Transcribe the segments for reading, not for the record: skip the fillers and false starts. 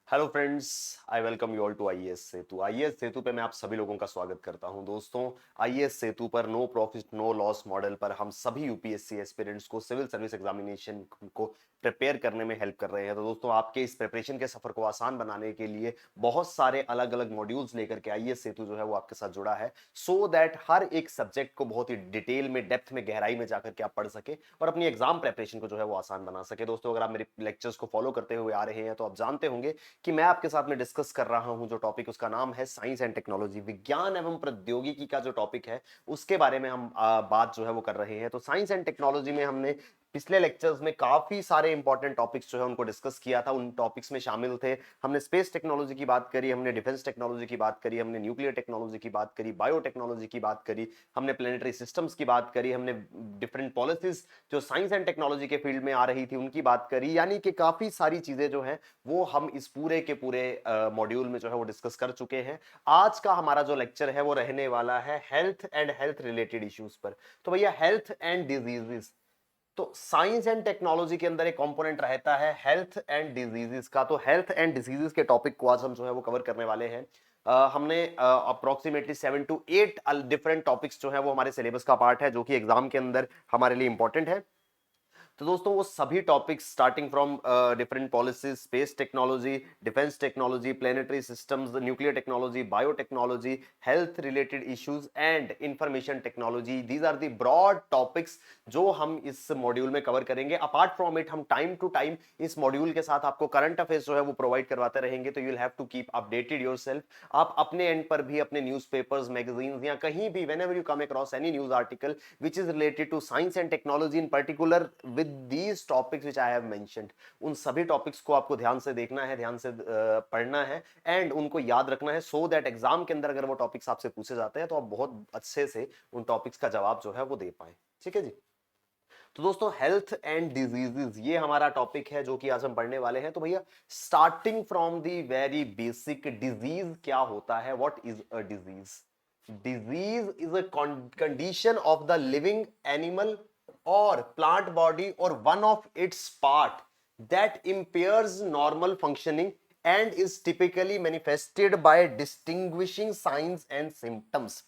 Hello friends, I welcome you all to IAS Setu. IAS Setu पे मैं आप सभी लोगों का स्वागत करता हूं। दोस्तों, आईएएस सेतु पर no profit no loss model पर हम सभी यूपीएससी एस्पिरेंट्स को सिविल सर्विस एग्जामिनेशन को प्रिपेयर करने में हेल्प कर रहे हैं। तो दोस्तों, आपके इस प्रिपरेशन के सफर को आसान बनाने के लिए बहुत सारे अलग अलग मॉड्यूल्स लेकर के आईएएस सेतु जो है वो आपके साथ जुड़ा है, सो दैट हर एक सब्जेक्ट को बहुत ही डिटेल में, डेप्थ में, गहराई में जाकर के आप पढ़ सके और अपनी एग्जाम प्रिपरेशन को जो है वो आसान बना सके। दोस्तों, अगर आप मेरे लेक्चर्स को फॉलो करते हुए आ रहे हैं तो आप जानते होंगे कि मैं आपके साथ में डिस्कस कर रहा हूं जो टॉपिक, उसका नाम है साइंस एंड टेक्नोलॉजी। विज्ञान एवं प्रौद्योगिकी का जो टॉपिक है उसके बारे में हम बात जो है वो कर रहे हैं। तो साइंस एंड टेक्नोलॉजी में हमने पिछले लेक्चर्स में काफी सारे इंपॉर्टेंट टॉपिक्स जो है उनको डिस्कस किया था। उन टॉपिक्स में शामिल थे, हमने स्पेस टेक्नोलॉजी की बात करी, हमने डिफेंस टेक्नोलॉजी की बात करी, हमने न्यूक्लियर टेक्नोलॉजी की बात करी, बायोटेक्नोलॉजी की बात करी, हमने प्लेनेटरी सिस्टम्स की बात करी, हमने डिफरेंट पॉलिसीज जो साइंस एंड टेक्नोलॉजी के फील्ड में आ रही थी उनकी बात करी। यानी कि काफी सारी चीजें जो है वो हम इस पूरे के पूरे मॉड्यूल में जो है वो डिस्कस कर चुके हैं। आज का हमारा जो लेक्चर है वो रहने वाला है health and health related issues पर। तो भैया, हेल्थ एंड डिजीजेस, तो साइंस एंड टेक्नोलॉजी के अंदर एक कंपोनेंट रहता है हेल्थ एंड डिजीजेस का। तो हेल्थ एंड डिजीजेस के टॉपिक को आज हम जो है वो कवर करने वाले हैं। हमने अप्रोक्सीमेटली 7 to 8 डिफरेंट टॉपिक्स जो है वो हमारे सिलेबस का पार्ट है, जो कि एग्जाम के अंदर हमारे लिए इंपॉर्टेंट है। तो दोस्तों, वो सभी topics starting from different policies, space technology, defence technology, planetary systems, nuclear technology, biotechnology, health related issues and information technology, these are the broad topics जो हम इस मॉड्यूल में कवर करेंगे। अपार्ट फ्रॉम इट, हम टाइम टू टाइम इस module के साथ आपको करंट अफेयर्स जो है वो प्रोवाइड करवाते रहेंगे। तो you will have to keep updated yourself. आप अपने एंड पर भी अपने न्यूज़पेपर्स, मैगजीन्स या कहीं भी, whenever you come across any news article which is related to science and technology in particular with these topics which I have mentioned, उन सभी टॉपिक्स को आपको ध्यान से देखना है, ध्यान से पढ़ना है एंड उनको याद रखना है, सो दैट एग्जाम के अंदर अगर वो टॉपिक्स आपसे पूछे जाते हैं तो आप बहुत अच्छे से उन टॉपिक्स का जवाब जो है वो दे पाए। ठीक है जी। तो दोस्तों, हेल्थ एंड डिजीजेस ये हमारा टॉपिक है जो कि आज हम पढ़ने वाले हैं। तो भैया, starting from the very basic, disease क्या होता है? What is a disease? Disease is a condition of the living animal or plant body or one of its part that impairs normal functioning and is typically manifested by distinguishing signs and symptoms।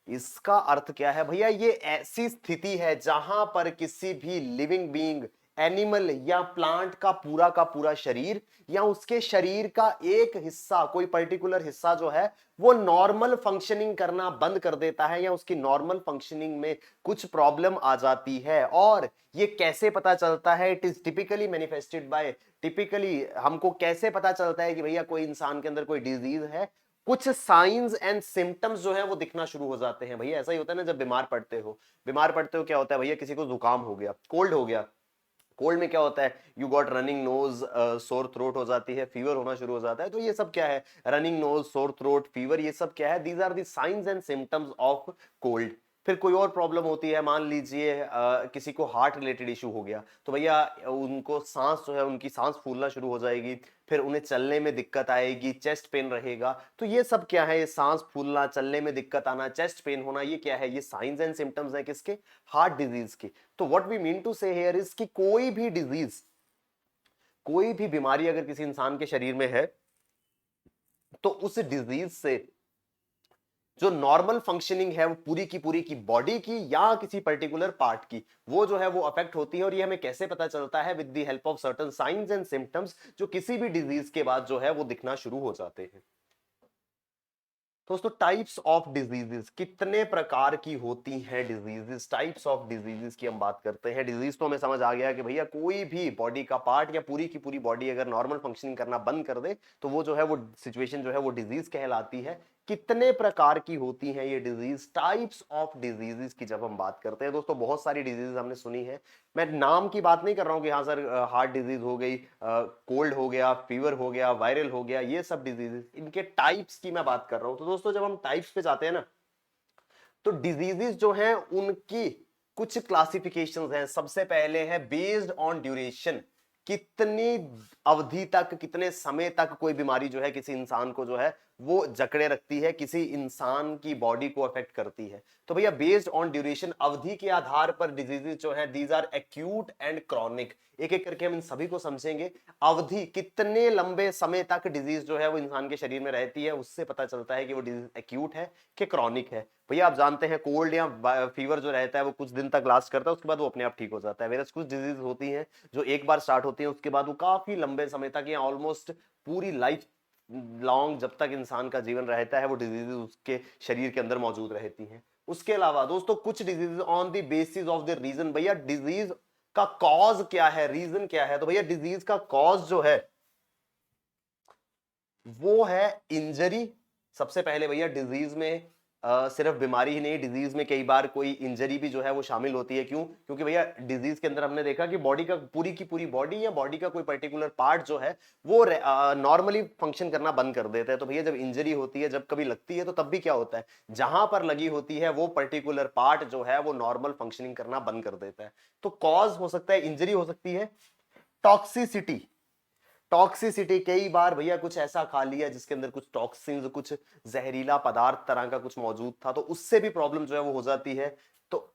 इसका अर्थ क्या है भैया? ये ऐसी स्थिति है जहां पर किसी भी लिविंग बीइंग, एनिमल या प्लांट का पूरा शरीर या उसके शरीर का एक हिस्सा, कोई पर्टिकुलर हिस्सा जो है वो नॉर्मल फंक्शनिंग करना बंद कर देता है या उसकी नॉर्मल फंक्शनिंग में कुछ प्रॉब्लम आ जाती है। और ये कैसे पता चलता है? It is typically manifested by, typically हमको कैसे पता चलता है कि भैया कोई इंसान के अंदर कोई डिजीज है? कुछ साइंस एंड सिम्टम्स जो है वो दिखना शुरू हो जाते हैं। भैया, ऐसा ही होता है ना, जब बीमार पड़ते हो क्या होता है भैया? किसी को जुकाम हो गया, कोल्ड हो गया। कोल्ड में क्या होता है? You got running nose, sore throat हो जाती है, फीवर होना शुरू हो जाता है। तो ये सब क्या है? Running nose, sore throat, fever, ये सब क्या है? These are the signs and symptoms of cold. फिर कोई और प्रॉब्लम होती है, मान लीजिए किसी को हार्ट रिलेटेड इशू हो गया, तो भैया उनको सांस जो है, उनकी सांस फूलना शुरू हो जाएगी, फिर उन्हें चलने में दिक्कत आएगी, चेस्ट पेन रहेगा। तो ये सब क्या है? ये सांस फूलना, चलने में दिक्कत आना, चेस्ट पेन होना, ये क्या है? ये साइंस एंड सिम्टम्स है किसके? हार्ट डिजीज के। तो व्हाट वी मीन टू से हियर इज कि कोई भी डिजीज, कोई भी बीमारी अगर किसी इंसान के शरीर में है तो उस डिजीज से जो नॉर्मल फंक्शनिंग है वो पूरी की बॉडी की या किसी पर्टिकुलर पार्ट की, वो जो है वो अफेक्ट होती है। और ये हमें कैसे पता चलता है? With the help of certain science and symptoms जो किसी भी डिजीज के बाद जो है वो दिखना शुरू हो जाते हैं। दोस्तों, टाइप्स ऑफ डिजीजेस, कितने प्रकार की होती हैं डिजीजेस? टाइप्स ऑफ डिजीजेस की हम बात करते हैं। डिजीज तो हमें समझ आ गया कि भैया कोई भी बॉडी का पार्ट या पूरी की पूरी बॉडी अगर नॉर्मल फंक्शनिंग करना बंद कर दे तो वो जो है वो सिचुएशन जो है वो डिजीज कहलाती है। कितने प्रकार की होती हैं ये डिजीज? टाइप्स ऑफ डिजीजेस की जब हम बात करते हैं दोस्तों, बहुत सारी डिजीज हमने सुनी है। मैं नाम की बात नहीं कर रहा हूं कि हाँ सर, हार्ट डिजीज हो गई, कोल्ड हो गया, फीवर हो गया, वायरल हो गया, ये सब डिजीजेस, इनके टाइप्स की मैं बात कर रहा हूं। तो दोस्तों, जब हम टाइप्स पे जाते हैं ना, तो डिजीजेस जो हैं उनकी कुछ क्लासिफिकेशंस हैं। सबसे पहले है बेस्ड ऑन ड्यूरेशन, कितनी अवधि तक, कितने समय तक कोई बीमारी जो है किसी इंसान को जो है वो जकड़े रखती है, किसी इंसान की बॉडी को अफेक्ट करती है। तो भैया बेस्ड ऑन ड्यूरेशन, अवधि के आधार पर डिजीजेस जो है these are acute and chronic. एक एक करके हम इन सभी को समझेंगे। अवधि, कितने लंबे समय तक डिजीज जो है वो इंसान के शरीर में रहती है, उससे पता चलता है कि वो डिजीज एक्यूट है कि क्रॉनिक है। भैया आप जानते हैं कोल्ड या फीवर जो रहता है वो कुछ दिन तक लास्ट करता है, उसके बाद वो अपने आप ठीक हो जाता है। वेरस कुछ डिजीज होती हैं जो एक बार स्टार्ट होती है उसके बाद वो काफी लंबे समय तक या ऑलमोस्ट पूरी लाइफ लॉन्ग, जब तक इंसान का जीवन रहता है, वो डिजीजेस उसके शरीर के अंदर मौजूद रहती हैं। उसके अलावा दोस्तों कुछ disease on the basis of the reason, भैया डिजीज का कॉज क्या है, रीजन क्या है? तो भैया डिजीज का कॉज जो है वो है इंजरी। सबसे पहले भैया डिजीज में सिर्फ बीमारी ही नहीं, डिजीज में कई बार कोई इंजरी भी जो है वो शामिल होती है। क्यों? क्योंकि भैया डिजीज के अंदर हमने देखा कि बॉडी का पूरी की पूरी बॉडी या बॉडी का कोई पर्टिकुलर पार्ट जो है वो नॉर्मली फंक्शन करना बंद कर देता है। तो भैया जब इंजरी होती है, जब कभी लगती है, तो तब भी क्या होता है, जहां पर लगी होती है वो पर्टिकुलर पार्ट जो है वो नॉर्मल फंक्शनिंग करना बंद कर देता है। तो कॉज हो सकता है इंजरी, हो सकती है टॉक्सिसिटी। टॉक्सिसिटी, कई बार भैया कुछ ऐसा खा लिया जिसके अंदर कुछ टॉक्सिन्स, कुछ जहरीला पदार्थ तरह का कुछ मौजूद था, तो उससे भी प्रॉब्लम जो है वो हो जाती है। तो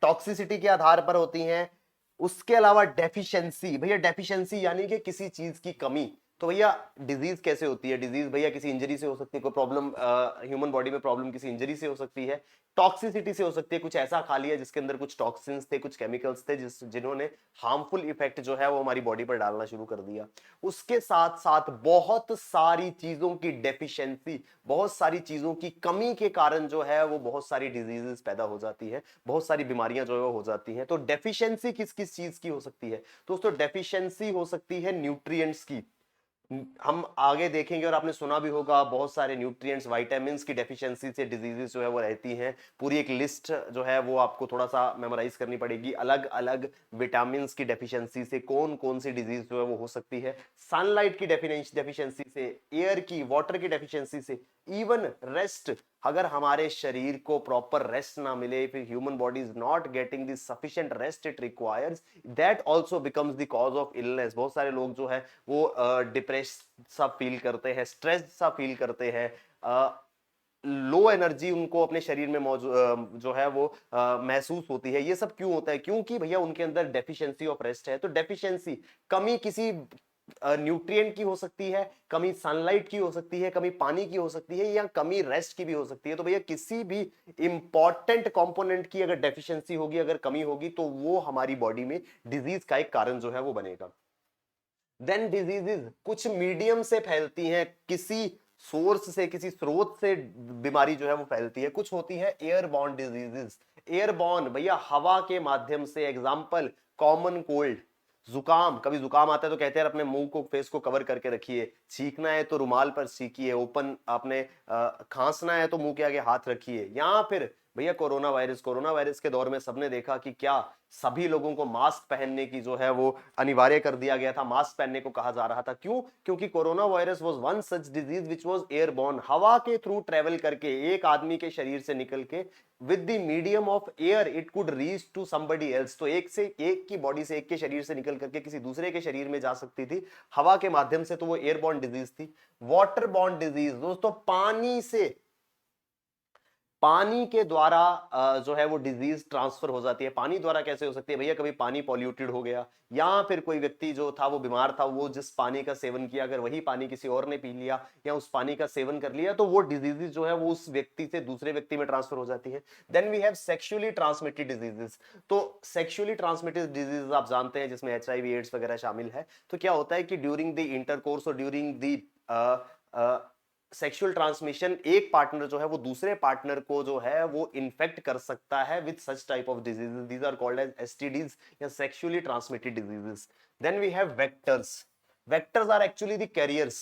टॉक्सिसिटी के आधार पर होती हैं। उसके अलावा डेफिशिएंसी, भैया डेफिशिएंसी यानी कि किसी चीज की कमी। तो भैया डिजीज कैसे होती है? डिजीज भैया किसी इंजरी से हो सकती है, कोई प्रॉब्लम ह्यूमन बॉडी में प्रॉब्लम किसी इंजरी से हो सकती है। टॉक्सिसिटी से हो सकती है, कुछ ऐसा खा लिया जिसके अंदर कुछ टॉक्सिन्स थे, कुछ केमिकल्स थे जिन्होंने हार्मफुल इफेक्ट जो है वो हमारी बॉडी पर डालना शुरू कर दिया। उसके साथ साथ बहुत सारी चीजों की डेफिशिएंसी, बहुत सारी चीजों की कमी के कारण जो है वो बहुत सारी डिजीजेस पैदा हो जाती है, बहुत सारी बीमारियां जो है वो हो जाती हैं। तो डेफिशिएंसी किस किस चीज की हो सकती है? दोस्तों डेफिशिएंसी हो सकती है न्यूट्रिएंट्स की। हम आगे देखेंगे और आपने सुना भी होगा बहुत सारे न्यूट्रिएंट्स, विटामिन्स की डेफिशिएंसी से डिजीजेस जो है वो रहती हैं। पूरी एक लिस्ट जो है वो आपको थोड़ा सा मेमोराइज करनी पड़ेगी, अलग अलग विटामिन्स की डेफिशिएंसी से कौन कौन सी डिजीज जो है वो हो सकती है। सनलाइट की डेफिशिएंसी से, एयर की, वाटर की डेफिशिएंसी से, इवन रेस्ट, अगर हमारे शरीर को प्रॉपर रेस्ट ना मिले, फिर human body is not getting the sufficient rest it requires, that also becomes the cause of illness. बहुत सारे लोग जो है वो डिप्रेस सा फील करते हैं, स्ट्रेस सा फील करते हैं, लो एनर्जी उनको अपने शरीर में मौजूद जो है वो महसूस होती है। ये सब क्यों होता है? क्योंकि भैया उनके अंदर डेफिशिएंसी ऑफ रेस्ट है। तो डेफिशिएंसी, कमी किसी न्यूट्रिएंट की हो सकती है, कमी सनलाइट की हो सकती है, कमी पानी की हो सकती है, या कमी रेस्ट की भी हो सकती है। तो भैया किसी भी इंपॉर्टेंट कंपोनेंट की अगर डेफिशिएंसी होगी, अगर कमी होगी, तो वो हमारी बॉडी में डिजीज का एक कारण जो है वो बनेगा। देन डिजीजेस कुछ मीडियम से फैलती हैं, किसी सोर्स से, किसी स्रोत से बीमारी जो है वो फैलती है। कुछ होती है एयरबॉर्न डिजीजेस। एयरबॉर्न भैया हवा के माध्यम से, एग्जांपल कॉमन कोल्ड, जुकाम। कभी जुकाम आता है तो कहते हैं अपने मुंह को, फेस को कवर करके रखिए। छींकना है तो रुमाल पर छींकिए, ओपन आपने खांसना है तो मुंह के आगे हाथ रखिए। या फिर भैया कोरोना वायरस, कोरोना वायरस के दौर में सबने देखा कि क्या सभी लोगों को मास्क पहनने की जो है वो अनिवार्य कर दिया गया था, मास्क पहनने को कहा जा रहा था। क्यों? क्योंकि corona virus was one such disease which was airborne, हवा के थ्रू ट्रेवल करके एक आदमी के शरीर से निकल के with the medium of air it could reach to somebody else. तो एक की बॉडी से, एक के शरीर से निकल करके किसी दूसरे के शरीर में जा सकती थी हवा के माध्यम से, तो वो एयरबॉर्न डिजीज थी। वाटर बॉर्न डिजीज दोस्तों, पानी के द्वारा जो है वो डिजीज ट्रांसफर हो जाती है। पानी द्वारा कैसे हो सकती है भैया? कभी पानी पॉल्यूटेड हो गया, या फिर कोई व्यक्ति जो था वो बीमार था, वो जिस पानी का सेवन किया, अगर वही पानी किसी और ने पी लिया या उस पानी का सेवन कर लिया, तो वो डिजीजेस जो है वो उस व्यक्ति से दूसरे व्यक्ति में ट्रांसफर हो जाती है। Then we have sexually transmitted diseases. तो सेक्सुअली ट्रांसमिटेड डिजीजेस आप जानते हैं जिसमें HIV एड्स वगैरह शामिल है। तो क्या होता है कि ड्यूरिंग द इंटरकोर्स और ड्यूरिंग द सेक्सुअल ट्रांसमिशन, एक पार्टनर जो है वो दूसरे पार्टनर को जो है वो इन्फेक्ट कर सकता है with such type of diseases. These are called as STDs या sexually transmitted diseases. Then we have vectors. Vectors are actually the carriers.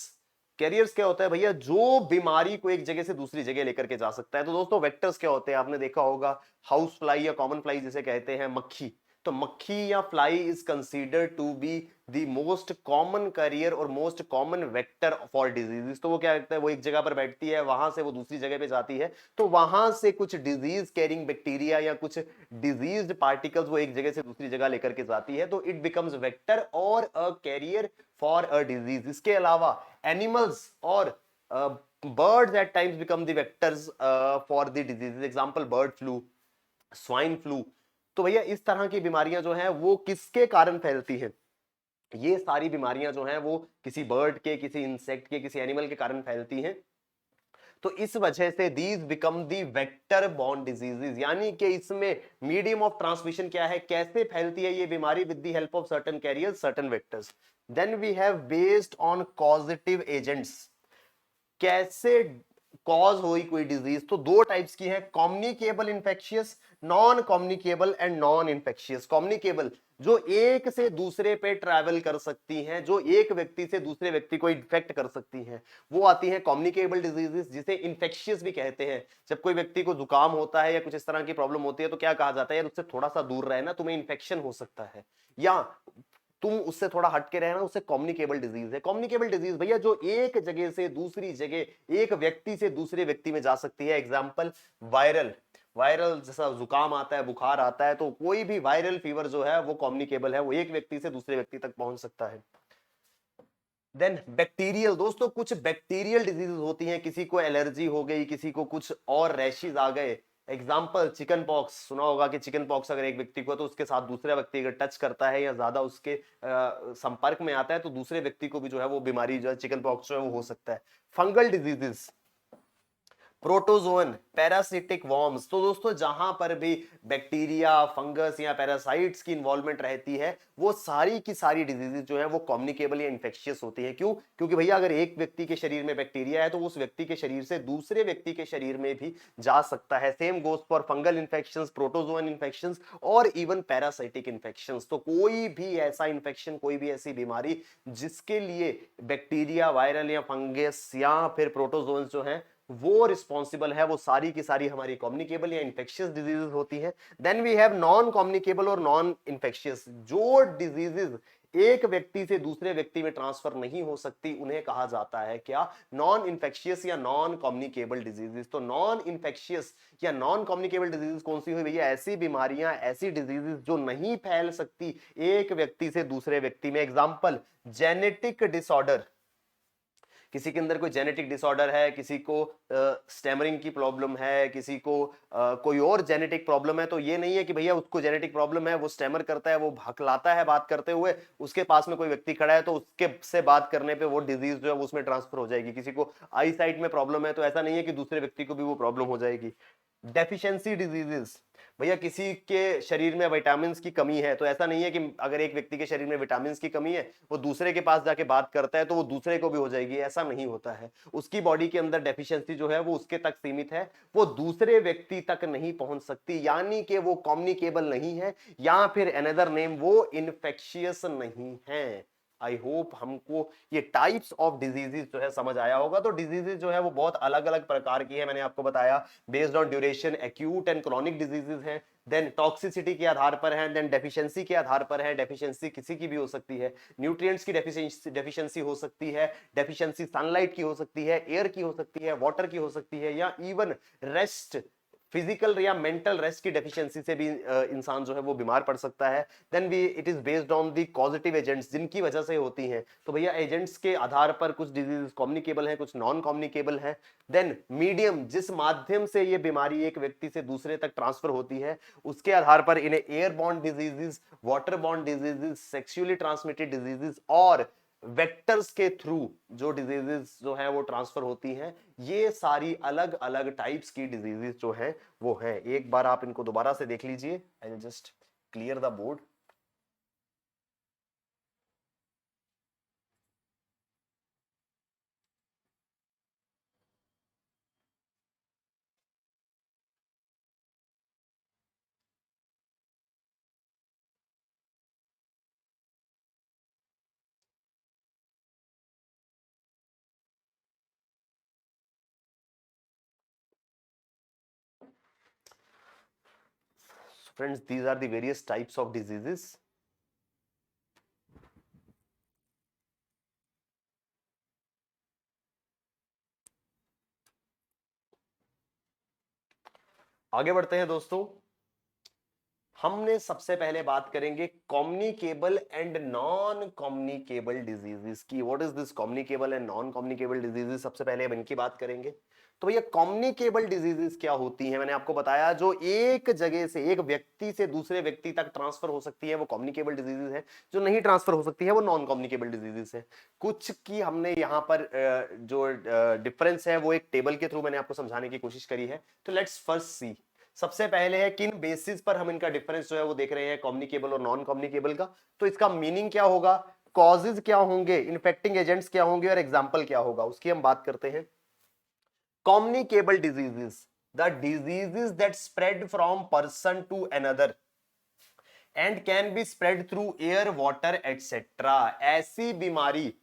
Carriers क्या होता है भैया? जो बीमारी को एक जगह से दूसरी जगह लेकर के जा सकता है। तो दोस्तों वेक्टर्स क्या होते हैं? आपने देखा होगा हाउस फ्लाई या कॉमन फ्लाई जिसे कहते हैं, मक्खी। तो मक्खी या fly is considered to be the most common carrier और most common vector for diseases. तो वो क्या करता है, वो एक जगह पर बैठती है, वहां से वो दूसरी जगह पे जाती है, तो वहां से कुछ डिजीज कैरिंग बैक्टीरिया या कुछ डिजीज्ड पार्टिकल्स वो एक जगह से दूसरी जगह लेकर के जाती है, तो इट बिकम्स वेक्टर और अ कैरियर फॉर अ डिजीज। इसके अलावा एनिमल्स और birds at times become the vectors for the diseases, example bird flu, swine flu. तो भैया इस तरह की बीमारियां जो हैं वो किसके कारण फैलती हैं? ये सारी बीमारियां जो हैं वो किसी बर्ड के, किसी इंसेक्ट के, किसी एनिमल के कारण फैलती हैं। तो इस वजह से these become the vector borne diseases, यानी कि इसमें मीडियम ऑफ ट्रांसमिशन क्या है, कैसे फैलती है ये बीमारी? With the help of certain carriers, certain vectors. Then we have based on causative agents, कैसे कॉज हुई कोई डिजीज? तो दो टाइप्स की है, communicable infectious, non communicable and non infectious. Communicable जो एक से दूसरे पे ट्रैवल कर सकती हैं, जो एक व्यक्ति से दूसरे व्यक्ति को इन्फेक्ट कर सकती हैं, वो आती है कम्युनिकेबल डिजीजेस, जिसे इन्फेक्शियस भी कहते हैं। जब कोई व्यक्ति को जुकाम होता है या कुछ इस तरह की प्रॉब्लम होती है तो क्या कहा जाता है, यार उससे थोड़ा सा दूर रहे ना, तुम्हें इन्फेक्शन हो सकता है, या तुम उससे थोड़ा हट के रहना, उससे कम्युनिकेबल डिजीज है। कम्युनिकेबल डिजीज भैया जो एक जगह से दूसरी जगह, एक व्यक्ति से दूसरे व्यक्ति में जा सकती है। एग्जांपल वायरल, वायरल जैसा जुकाम आता है, बुखार आता है, तो कोई भी वायरल फीवर जो है वो कम्युनिकेबल है, वो एक व्यक्ति से दूसरे व्यक्ति तक पहुंच सकता है। देन बैक्टीरियल, दोस्तों कुछ बैक्टीरियल डिजीजेस होती हैं, किसी को एलर्जी हो गई, किसी को कुछ और रैशेज आ गए। एग्जाम्पल चिकन पॉक्स, सुना होगा कि चिकन पॉक्स अगर एक व्यक्ति को है तो उसके साथ दूसरा व्यक्ति अगर टच करता है या ज्यादा उसके संपर्क में आता है तो दूसरे व्यक्ति को भी जो है वो बीमारी जो है चिकन पॉक्स जो है वो हो सकता है। Fungal diseases, protozoan, parasitic worms, तो दोस्तों जहां पर भी बैक्टीरिया, फंगस या पैरासाइट्स की इन्वॉल्वमेंट रहती है वो सारी की सारी डिजीजेस जो है वो कम्युनिकेबल या इन्फेक्शियस होती है। क्यों? क्योंकि भैया अगर एक व्यक्ति के शरीर में बैक्टीरिया है तो उस व्यक्ति के शरीर से दूसरे व्यक्ति के शरीर में भी जा सकता है। Same goes for fungal infections, protozoan infections और इवन पैरासाइटिक इन्फेक्शंस। तो कोई भी ऐसा इन्फेक्शन, कोई भी ऐसी बीमारी जिसके लिए बैक्टीरिया, वायरल या फंगस या फिर प्रोटोजोन्स जो है वो रिस्पॉन्सिबल है, वो सारी की सारी हमारी कम्युनिकेबल या इन्फेक्शियस डिजीजेस होती है। Then we have non communicable और नॉन इन्फेक्शियस, जो डिजीजेस एक व्यक्ति से दूसरे व्यक्ति में ट्रांसफर नहीं हो सकती उन्हें कहा जाता है क्या? नॉन इन्फेक्शियस या नॉन कम्युनिकेबल डिजीजेस। तो नॉन इन्फेक्शियस या नॉन कम्युनिकेबल डिजीज कौन सी हुई भैया? ऐसी बीमारियां, ऐसी डिजीजेस जो नहीं फैल सकती एक व्यक्ति से दूसरे व्यक्ति में। एग्जांपल जेनेटिक डिसऑर्डर, किसी के अंदर कोई जेनेटिक डिसऑर्डर है, किसी को स्टैमरिंग की प्रॉब्लम है, किसी को कोई और जेनेटिक प्रॉब्लम है, तो ये नहीं है कि भैया उसको जेनेटिक प्रॉब्लम है, वो स्टैमर करता है, वो हकलाता है बात करते हुए, उसके पास में कोई व्यक्ति खड़ा है तो उसके से बात करने पे वो डिजीज जो है उसमें ट्रांसफर हो जाएगी। किसी को आई साइट में प्रॉब्लम है तो ऐसा नहीं है कि दूसरे व्यक्ति को भी वो प्रॉब्लम हो जाएगी। डेफिशिएंसी डिजीजेस, भैया किसी के शरीर में विटामिन की कमी है तो ऐसा नहीं है कि अगर एक व्यक्ति के शरीर में विटामिन की कमी है वो दूसरे के पास जाके बात करता है तो वो दूसरे को भी हो जाएगी, ऐसा नहीं होता है। उसकी बॉडी के अंदर डेफिशिएंसी जो है वो उसके तक सीमित है, वो दूसरे व्यक्ति तक नहीं पहुंच सकती, यानी कि वो कम्युनिकेबल नहीं है, या फिर अनदर नेम वो इन्फेक्शियस नहीं है। आई होप हमको ये टाइप्स ऑफ डिजीजेस जो है समझ आया होगा। तो डिजीजेस जो है वो बहुत अलग अलग प्रकार की है, मैंने आपको बताया based on duration, acute and chronic diseases हैं, देन टॉक्सिसिटी के आधार पर है, देन डेफिशिएंसी के आधार पर है। डेफिशिएंसी किसी की भी हो सकती है, न्यूट्रिएंट्स की डेफिशिएंसी हो सकती है, डेफिशिएंसी सनलाइट की हो सकती है, एयर की हो सकती है, वाटर की हो सकती है, या इवन रेस्ट, फिजिकल या मेंटल रेस्ट की डेफिशिएंसी से भी इंसान जो है वो बीमार पड़ सकता है। Then we it is based on the positive agents, जिनकी वजह से होती हैं। तो भैया एजेंट्स के आधार पर कुछ डिजीज कम्युनिकेबल हैं, कुछ नॉन कम्युनिकेबल हैं। देन मीडियम, जिस माध्यम से ये बीमारी एक व्यक्ति से दूसरे तक ट्रांसफर होती है, उसके आधार पर इन्हें airborne diseases, waterborne diseases, sexually transmitted diseases और वेक्टर्स के थ्रू जो डिजीजेस जो है वो ट्रांसफर होती हैं। ये सारी अलग अलग टाइप्स की डिजीजेस जो है वो है। एक बार आप इनको दोबारा से देख लीजिए, I will just clear the board. Friends, these are the various types of diseases. आगे बढ़ते हैं दोस्तों। हमने सबसे पहले बात करेंगे communicable and non communicable diseases की। What is this communicable and non communicable diseases, सबसे पहले हम इनकी बात करेंगे। तो भैया कम्युनिकेबल डिजीजेस क्या होती हैं? मैंने आपको बताया जो एक जगह से, एक व्यक्ति से दूसरे व्यक्ति तक ट्रांसफर हो सकती है वो कम्युनिकेबल डिजीजेस है। जो नहीं ट्रांसफर हो सकती है वो नॉन कम्युनिकेबल डिजीजेस है। कुछ की हमने यहाँ पर जो डिफरेंस है वो एक टेबल के थ्रू मैंने आपको समझाने की कोशिश करी है। तो लेट्स फर्स्ट सी, सबसे पहले है किन बेसिस पर हम इनका डिफरेंस जो है वो देख रहे हैं कम्युनिकेबल और नॉन कम्युनिकेबल का। तो इसका मीनिंग क्या होगा, कॉजेज क्या होंगे, इन्फेक्टिंग एजेंट्स क्या होंगे और एग्जाम्पल क्या होगा, उसकी हम बात करते हैं। Communicable diseases, the diseases that spread from person to another and can be spread through air water etcetera. ऐसी बीमारी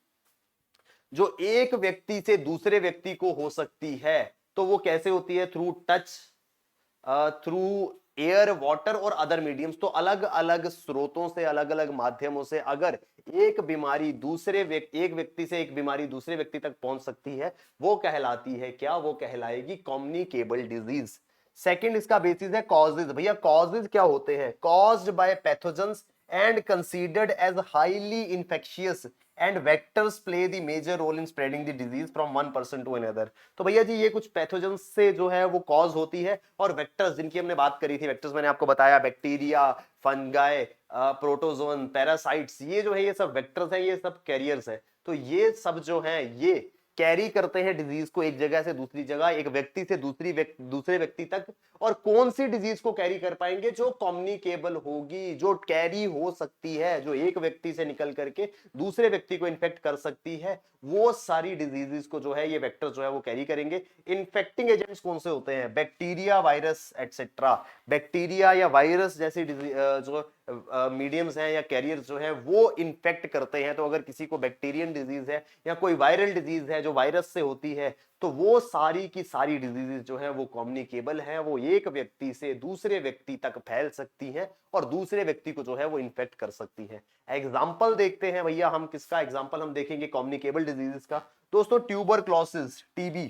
जो एक व्यक्ति से दूसरे व्यक्ति को हो सकती है, तो वो कैसे होती है? Through touch, through air water और अदर मीडियम्स। तो अलग अलग स्रोतों से, अलग अलग माध्यमों से अगर एक बीमारी एक व्यक्ति से एक बीमारी दूसरे व्यक्ति तक पहुंच सकती है, वो कहलाती है क्या? वो कहलाएगी कम्युनिकेबल डिजीज। सेकंड इसका बेसिस है कॉजेज। भैया कॉजेज क्या होते हैं? Caused by pathogens and considered as highly infectious and vectors play the major role in spreading the disease from one person to another. तो भैया जी ये कुछ पैथोजेंस से जो है वो कॉज होती है, और वेक्टर्स जिनकी हमने बात करी थी, वेक्टर्स मैंने आपको बताया बैक्टीरिया, फंगाई, प्रोटोजोन, पैरासाइट्स, ये जो है ये सब वेक्टर्स हैं, ये सब कैरियर्स हैं। तो ये सब जो है ये कैरी करते हैं डिजीज को एक जगह से दूसरी जगह, एक व्यक्ति से दूसरे व्यक्ति तक। और कौन सी डिजीज को कैरी कर पाएंगे? जो कम्युनिकेबल होगी, जो कैरी हो सकती है, जो एक व्यक्ति से निकल करके दूसरे व्यक्ति को इन्फेक्ट कर सकती है, वो सारी डिजीजेस को जो है ये वेक्टर जो है वो कैरी करेंगे। इन्फेक्टिंग एजेंट्स कौन से होते हैं? Bacteria, virus etcetera. बैक्टीरिया या वायरस जैसी जो मीडियम्स हैं या कैरियर्स जो है वो इन्फेक्ट करते हैं। तो अगर किसी को बैक्टीरियन डिजीज है या कोई वायरल डिजीज है जो वायरस से होती है, तो वो सारी की सारी डिजीजेस जो है वो कम्युनिकेबल है, वो एक व्यक्ति से दूसरे व्यक्ति तक फैल सकती है और दूसरे व्यक्ति को जो है वो इन्फेक्ट कर सकती है। एग्जाम्पल देखते हैं भैया, हम किसका एग्जाम्पल हम देखेंगे कम्युनिकेबल डिजीजेस का। दोस्तों ट्यूबरक्लोसिस, टीबी।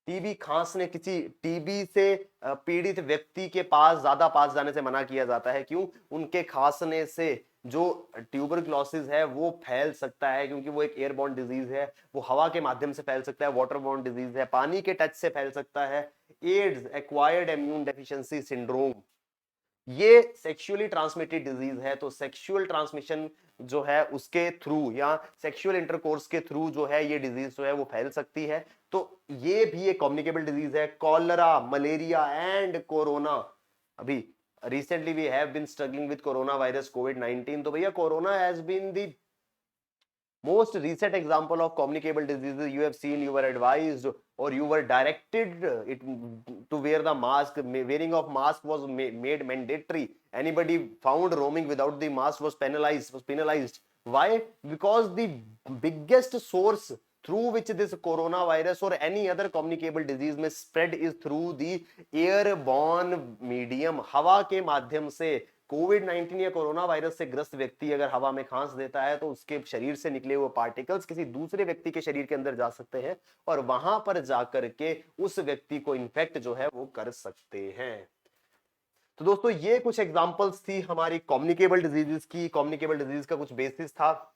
टीबी खांसने, किसी टीबी से पीड़ित व्यक्ति के पास ज्यादा पास जाने से मना किया जाता है। क्यों? उनके खांसने से जो ट्यूबरक्लोसिस है वो फैल सकता है, क्योंकि वो एक एयरबॉर्न डिजीज है, वो हवा के माध्यम से फैल सकता है, वाटरबॉर्न डिजीज है, पानी के टच से फैल सकता है। AIDS, acquired immune deficiency syndrome, ये सेक्सुअली ट्रांसमिटेड डिजीज है। तो सेक्सुअल ट्रांसमिशन जो है उसके थ्रू या सेक्सुअल इंटरकोर्स के थ्रू जो है ये डिजीज जो है वो फैल सकती है। तो ये भी एक कम्युनिकेबल डिजीज है। Cholera, malaria and corona. अभी recently we have been struggling with corona virus COVID. तो भैया corona has been the most recent example of communicable diseases you have seen. You were advised or you were directed to wear the mask. Wearing of mask was made mandatory. Anybody found roaming without the mask was penalized. Why? Because the biggest source through which this coronavirus or any other communicable disease may spread is through the airborne medium. हवा के माध्यम से कोविड-19 या corona virus से ग्रस्त व्यक्ति अगर हवा में खांस देता है तो उसके शरीर से निकले हुए पार्टिकल्स किसी दूसरे व्यक्ति के शरीर के अंदर जा सकते हैं और वहां पर जाकर के उस व्यक्ति को इन्फेक्ट जो है वो कर सकते हैं। तो दोस्तों ये कुछ एग्जांपल्स थी हमारी कम्युनिकेबल डिजीजेस की। कम्युनिकेबल डिजीज का कुछ बेसिस था।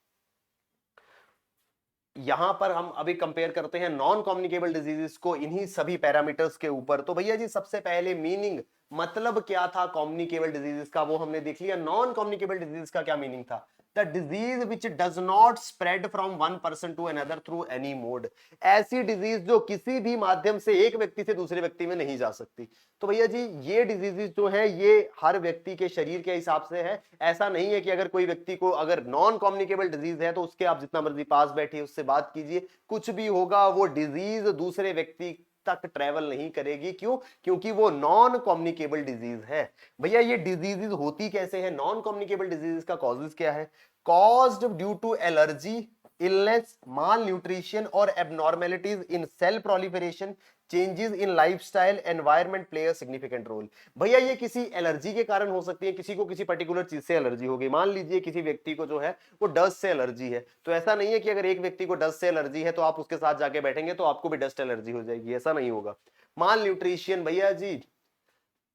यहां पर हम अभी कंपेयर करते हैं नॉन कम्युनिकेबल डिजीजेस को इन्हीं सभी पैरामीटर्स के ऊपर। तो भैया जी सबसे पहले मीनिंग, मतलब क्या था कम्युनिकेबल डिजीजेस का, वो हमने देख लिया। नॉन कम्युनिकेबल डिजीज का क्या मीनिंग था? The disease which does not spread from one person to another through any mode. ऐसी डिजीज जो किसी भी माध्यम से एक व्यक्ति से दूसरे व्यक्ति में नहीं जा सकती। तो भैया जी ये डिजीजेस जो है ये हर व्यक्ति के शरीर के हिसाब से है। ऐसा नहीं है कि अगर कोई व्यक्ति को अगर नॉन कम्युनिकेबल डिजीज है तो उसके आप जितना मर्जी पास बैठिए, उससे बात कीजिए, कुछ भी होगा, वो डिजीज दूसरे व्यक्ति तक ट्रेवल नहीं करेगी। क्यों? क्योंकि वो नॉन कम्युनिकेबल डिजीज है। भैया ये डिजीजेस होती कैसे है? नॉन कम्युनिकेबल डिजीज का कॉजेज क्या है? Caused due to allergy, illness, mal nutrition और abnormalities in cell proliferation, changes in lifestyle, environment play a significant role. भैया ये किसी एलर्जी के कारण हो सकती है। किसी को किसी पर्टिकुलर चीज से एलर्जी हो गई, मान लीजिए किसी व्यक्ति को जो है वो डस्ट से एलर्जी है, तो ऐसा नहीं है कि अगर एक व्यक्ति को डस्ट से एलर्जी है तो आप उसके साथ जाके बैठेंगे तो आपको भी डस्ट एलर्जी हो जाएगी, ऐसा नहीं होगा। माल न्यूट्रिशन, भैया जी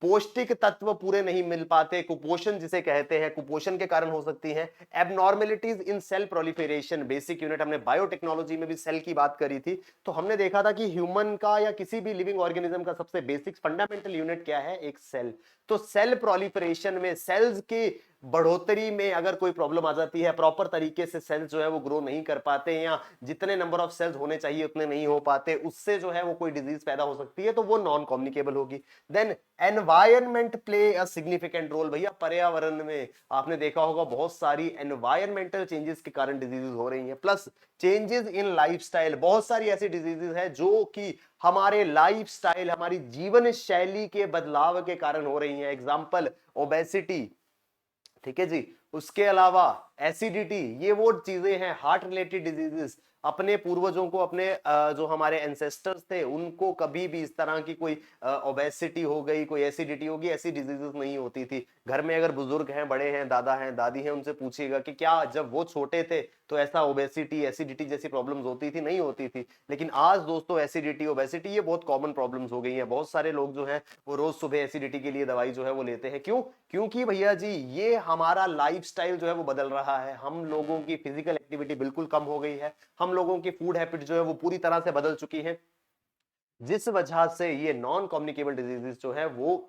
पौष्टिक तत्व पूरे नहीं मिल पाते, कुपोषण जिसे कहते हैं, कुपोषण के कारण हो सकती है। Abnormalities in cell proliferation, basic unit हमने बायोटेक्नोलॉजी में भी सेल की बात करी थी, तो हमने देखा था कि ह्यूमन का या किसी भी लिविंग ऑर्गेनिज्म का सबसे बेसिक फंडामेंटल यूनिट क्या है, एक सेल। तो सेल प्रोलिफरेशन में सेल्स की बढ़ोतरी में अगर कोई प्रॉब्लम आ जाती है, प्रॉपर तरीके से सेल्स जो है वो ग्रो नहीं कर पाते, या जितने नंबर ऑफ सेल्स होने चाहिए उतने नहीं हो पाते, उससे जो है वो कोई डिजीज पैदा हो सकती है, तो वो नॉन कम्युनिकेबल होगी। Then environment play a significant role. भैया पर्यावरण में आपने देखा होगा बहुत सारी एनवायरमेंटल चेंजेस के कारण डिजीजेस हो रही हैं, प्लस चेंजेस इन लाइफस्टाइल, बहुत सारी ऐसी डिजीजेस हैं जो कि हमारे लाइफस्टाइल, हमारी जीवन शैली के बदलाव के कारण हो रही हैं। एग्जांपल ओबेसिटी, ठीक है जी। उसके अलावा एसिडिटी, ये वो चीजें हैं, हार्ट रिलेटेड डिजीजेस। अपने पूर्वजों को, अपने जो हमारे एंसेस्टर्स थे, उनको कभी भी इस तरह की कोई ओबेसिटी हो गई, कोई एसिडिटी होगी, ऐसी डिजीजेस नहीं होती थी। घर में अगर बुजुर्ग हैं, बड़े हैं, दादा हैं, दादी हैं, उनसे पूछिएगा कि क्या जब वो छोटे थे तो ऐसा ओबेसिटी, एसिडिटी जैसी प्रॉब्लम्स होती थी? नहीं होती थी। लेकिन आज दोस्तों एसिडिटी, ओबेसिटी ये बहुत कॉमन प्रॉब्लम्स हो गई हैं। बहुत सारे लोग जो हैं वो रोज सुबह एसिडिटी के लिए दवाई जो है वो लेते हैं। क्यों? क्योंकि भैया जी ये हमारा लाइफस्टाइल जो है वो बदल रहा है। हम लोगों की फिजिकल एक्टिविटी बिल्कुल कम हो गई है, हम लोगों की फूड हैबिट जो है वो पूरी तरह से बदल चुकी है, जिस वजह से ये नॉन कम्युनिकेबल डिजीजेस जो है वो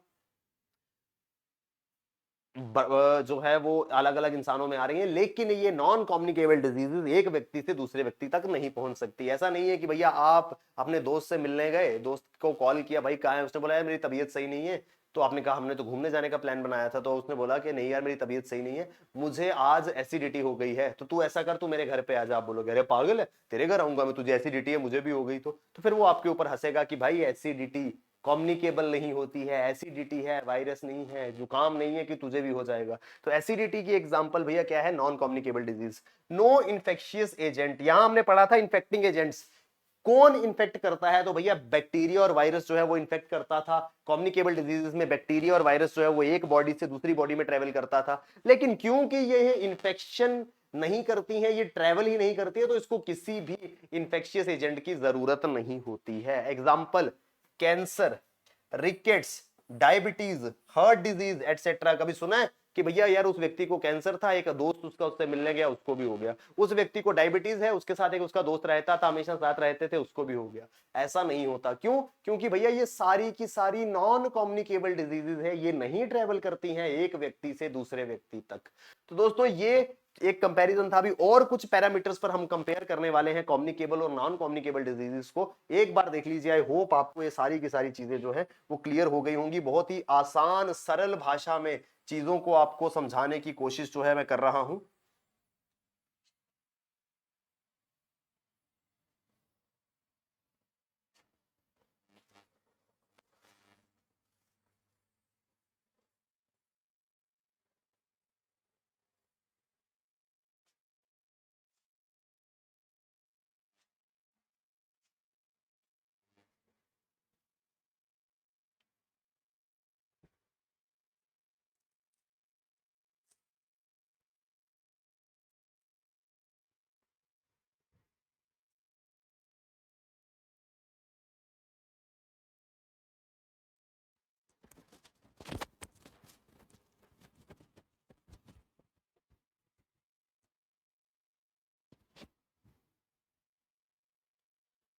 जो है वो अलग अलग इंसानों में आ रही हैं। लेकिन ये नॉन कम्युनिकेबल डिजीजेस एक व्यक्ति से दूसरे व्यक्ति तक नहीं पहुंच सकती। ऐसा नहीं है कि भैया आप अपने दोस्त से मिलने गए, दोस्त को कॉल किया, भाई कहाँ है, उसने बोला यार मेरी तबीयत सही नहीं है, तो आपने कहा हमने तो घूमने जाने का प्लान बनाया था, तो उसने बोला कि नहीं यार मेरी तबीयत सही नहीं है, मुझे आज एसिडिटी हो गई है, तो तू ऐसा कर, तू मेरे घर पे आ जा। आप बोलोगे अरे पागल है, तेरे घर आऊंगा मैं, तुझे एसिडिटी है, मुझे भी हो गई तो फिर वो आपके ऊपर हंसेगा कि भाई एसिडिटी कम्युनिकेबल नहीं होती है, एसिडिटी है, वायरस नहीं है, जुकाम नहीं है कि तुझे भी हो जाएगा। तो एसिडिटी की एग्जांपल भैया क्या है? Non communicable disease. No infectious agent, यहां हमने पढ़ा था इन्फेक्टिंग एजेंट्स। कौन इन्फेक्ट करता है? तो भैया बैक्टीरिया और वायरस जो है वो इन्फेक्ट करता था। कम्युनिकेबल डिजीजेस में बैक्टीरिया और वायरस जो है वो एक बॉडी से दूसरी बॉडी में ट्रेवल करता था। लेकिन क्योंकि ये इन्फेक्शन नहीं करती है, ये ट्रेवल ही नहीं करती है, तो इसको किसी भी इन्फेक्शियस एजेंट की जरूरत नहीं होती है। Example cancer, rickets, diabetes, heart disease etcetera. कभी सुना है कि भैया यार उस व्यक्ति को कैंसर था, एक दोस्त उसका उससे मिलने गया, उसको भी हो गया। उस व्यक्ति को डायबिटीज है, उसके साथ एक उसका दोस्त रहता था, हमेशा साथ रहते थे, उसको भी हो गया। ऐसा नहीं होता। क्यों? क्योंकि भैया ये सारी की सारी नॉन कम्युनिकेबल डिजीजेज है, ये नहीं ट्रेवल करती हैं एक व्यक्ति से दूसरे व्यक्ति तक। तो दोस्तों ये एक कंपैरिजन था। अभी और कुछ पैरामीटर्स पर हम कंपेयर करने वाले हैं कम्युनिकेबल और नॉन कम्युनिकेबल डिजीजेस को। एक बार देख लीजिए। आई होप आपको ये सारी की सारी चीजें जो है वो क्लियर हो गई होंगी। बहुत ही आसान सरल भाषा में चीजों को आपको समझाने की कोशिश जो है मैं कर रहा हूं।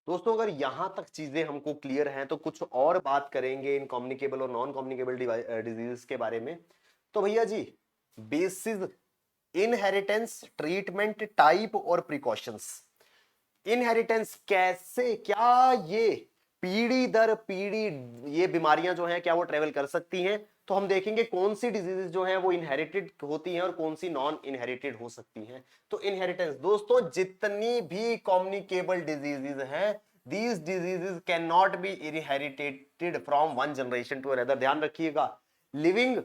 दोस्तों अगर यहां तक चीजें हमको क्लियर हैं तो कुछ और बात करेंगे इन कम्युनिकेबल और नॉन कम्युनिकेबल डिजीजेस के बारे में। तो भैया जी बेसिस, इनहेरिटेंस, ट्रीटमेंट, टाइप और प्रिकॉशंस। इनहेरिटेंस कैसे, क्या ये पीढ़ी दर पीढ़ी ये बीमारियां जो हैं क्या वो ट्रेवल कर सकती हैं? तो हम देखेंगे कौन सी डिजीजेस जो हैं वो इनहेरिटेड होती हैं और कौन सी नॉन इनहेरिटेड हो सकती हैं। तो इनहेरिटेंस दोस्तों जितनी भी कम्युनिकेबल डिजीजेस हैं, these diseases can not be inherited from one generation to another. ध्यान रखिएगा, लिविंग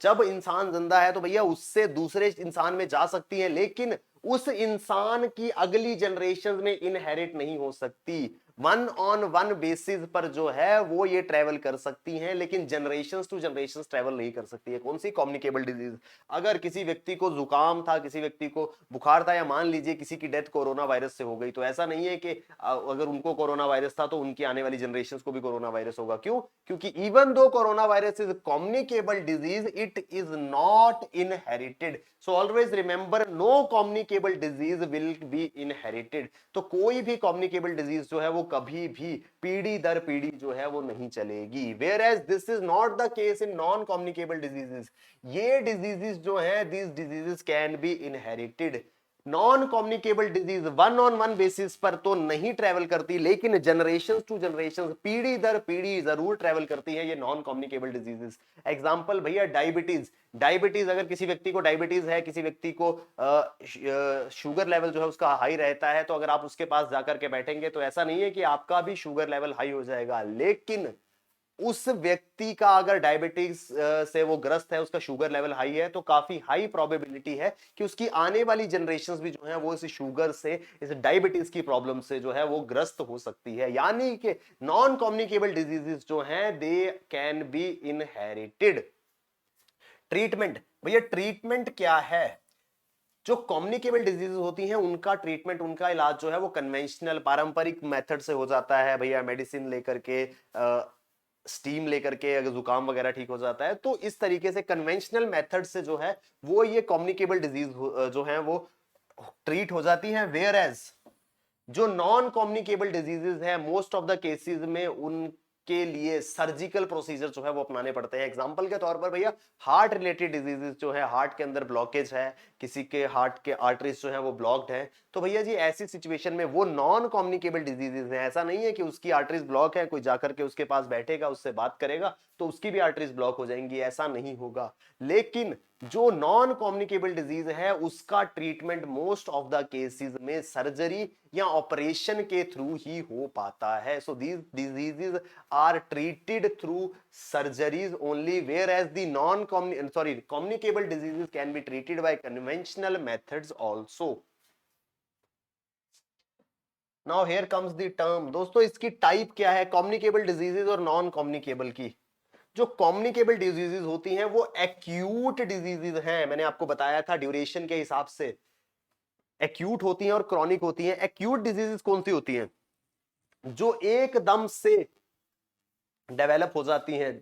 जब इंसान जिंदा है तो भैया उससे दूसरे इंसान में जा सकती है, लेकिन उस इंसान की अगली जनरेशन में इनहेरिट नहीं हो सकती। वन ऑन वन बेसिस पर जो है वो ये ट्रेवल कर सकती हैं, लेकिन जनरेशंस टू जनरेशंस ट्रेवल नहीं कर सकती है। कौन सी? Communicable disease. अगर किसी व्यक्ति को जुकाम था, किसी व्यक्ति को बुखार था, या मान लीजिए किसी की डेथ कोरोना वायरस से हो गई, तो ऐसा नहीं है कि अगर उनको कोरोना वायरस था तो उनकी आने वाली जनरेशंस को भी कोरोना वायरस होगा। क्यों? क्योंकि even though corona virus is communicable disease, it is not inherited. So always remember, no communicable disease will be inherited. तो कोई भी कम्युनिकेबल डिजीज जो है वो कभी भी पीढ़ी दर पीढ़ी जो है वो नहीं चलेगी। Whereas this is not the case in non communicable diseases. ये डिजीजेस जो है, these diseases can be inherited. Non communicable disease one on one basis पर तो नहीं ट्रेवल करती, लेकिन जनरेशन टू जनरेशन, पीढ़ी दर पीढ़ी जरूर ट्रेवल करती है ये नॉन कम्युनिकेबल डिजीजेस। एग्जांपल भैया, डायबिटीज। डायबिटीज, अगर किसी व्यक्ति को डायबिटीज है, किसी व्यक्ति को शुगर लेवल जो है उसका हाई रहता है, तो अगर आप उसके पास जाकर के बैठेंगे तो ऐसा नहीं है कि आपका भी शुगर लेवल हाई हो जाएगा, लेकिन उस व्यक्ति का अगर डायबिटीज से वो ग्रस्त है, उसका शुगर लेवल हाई है, तो काफी हाई प्रोबेबिलिटी है कि उसकी आने वाली जनरेशंस भी जो है वो इस शुगर से, इस डायबिटीज की प्रॉब्लम से जो है वो ग्रस्त हो सकती है। यानी कि नॉन कम्युनिकेबल डिजीजेस जो हैं they can be inherited. Treatment भैया, ट्रीटमेंट क्या है? जो कम्युनिकेबल डिजीज होती हैं उनका ट्रीटमेंट, उनका इलाज जो है वो कन्वेंशनल पारंपरिक मेथड से हो जाता है भैया। मेडिसिन लेकर के, स्टीम लेकर के अगर जुकाम वगैरह ठीक हो जाता है, तो इस तरीके से कन्वेंशनल मेथड से जो है वो ये कम्युनिकेबल डिजीज जो है वो ट्रीट हो जाती है। वेयर एज जो नॉन कम्युनिकेबल डिजीजेस है, मोस्ट ऑफ द केसेस में उनके लिए सर्जिकल प्रोसीजर जो है वो अपनाने पड़ते हैं। एग्जांपल के तौर पर भैया, हार्ट रिलेटेड डिजीजेस जो है, हार्ट के अंदर ब्लॉकेज है, किसी के हार्ट के आर्टरीज जो है वो ब्लॉक्ड है, तो भैया जी ऐसी सिचुएशन में वो नॉन कम्युनिकेबल डिजीजेस है। ऐसा नहीं है कि उसकी आर्टरीज ब्लॉक है, कोई जाकर के उसके पास बैठेगा, उससे बात करेगा तो उसकी भी आर्टरीज ब्लॉक हो जाएंगी, ऐसा नहीं होगा। लेकिन जो नॉन कम्युनिकेबल डिजीज है उसका treatment most of the cases में सर्जरी या ऑपरेशन के थ्रू ही हो पाता है। So these diseases are treated through surgeries only, whereas the non communicable diseases can be treated by conventional methods also. Now here comes the term. दोस्तों इसकी type क्या है कम्युनिकेबल डिजीजेस और नॉन कम्युनिकेबल की? जो communicable diseases होती हैं वो एक्यूट डिजीजेस हैं। मैंने आपको बताया था ड्यूरेशन के हिसाब से एक्यूट होती हैं और क्रॉनिक होती हैं। एक्यूट डिजीजेस कौन सी होती हैं? जो एकदम से डेवलप हो जाती हैं।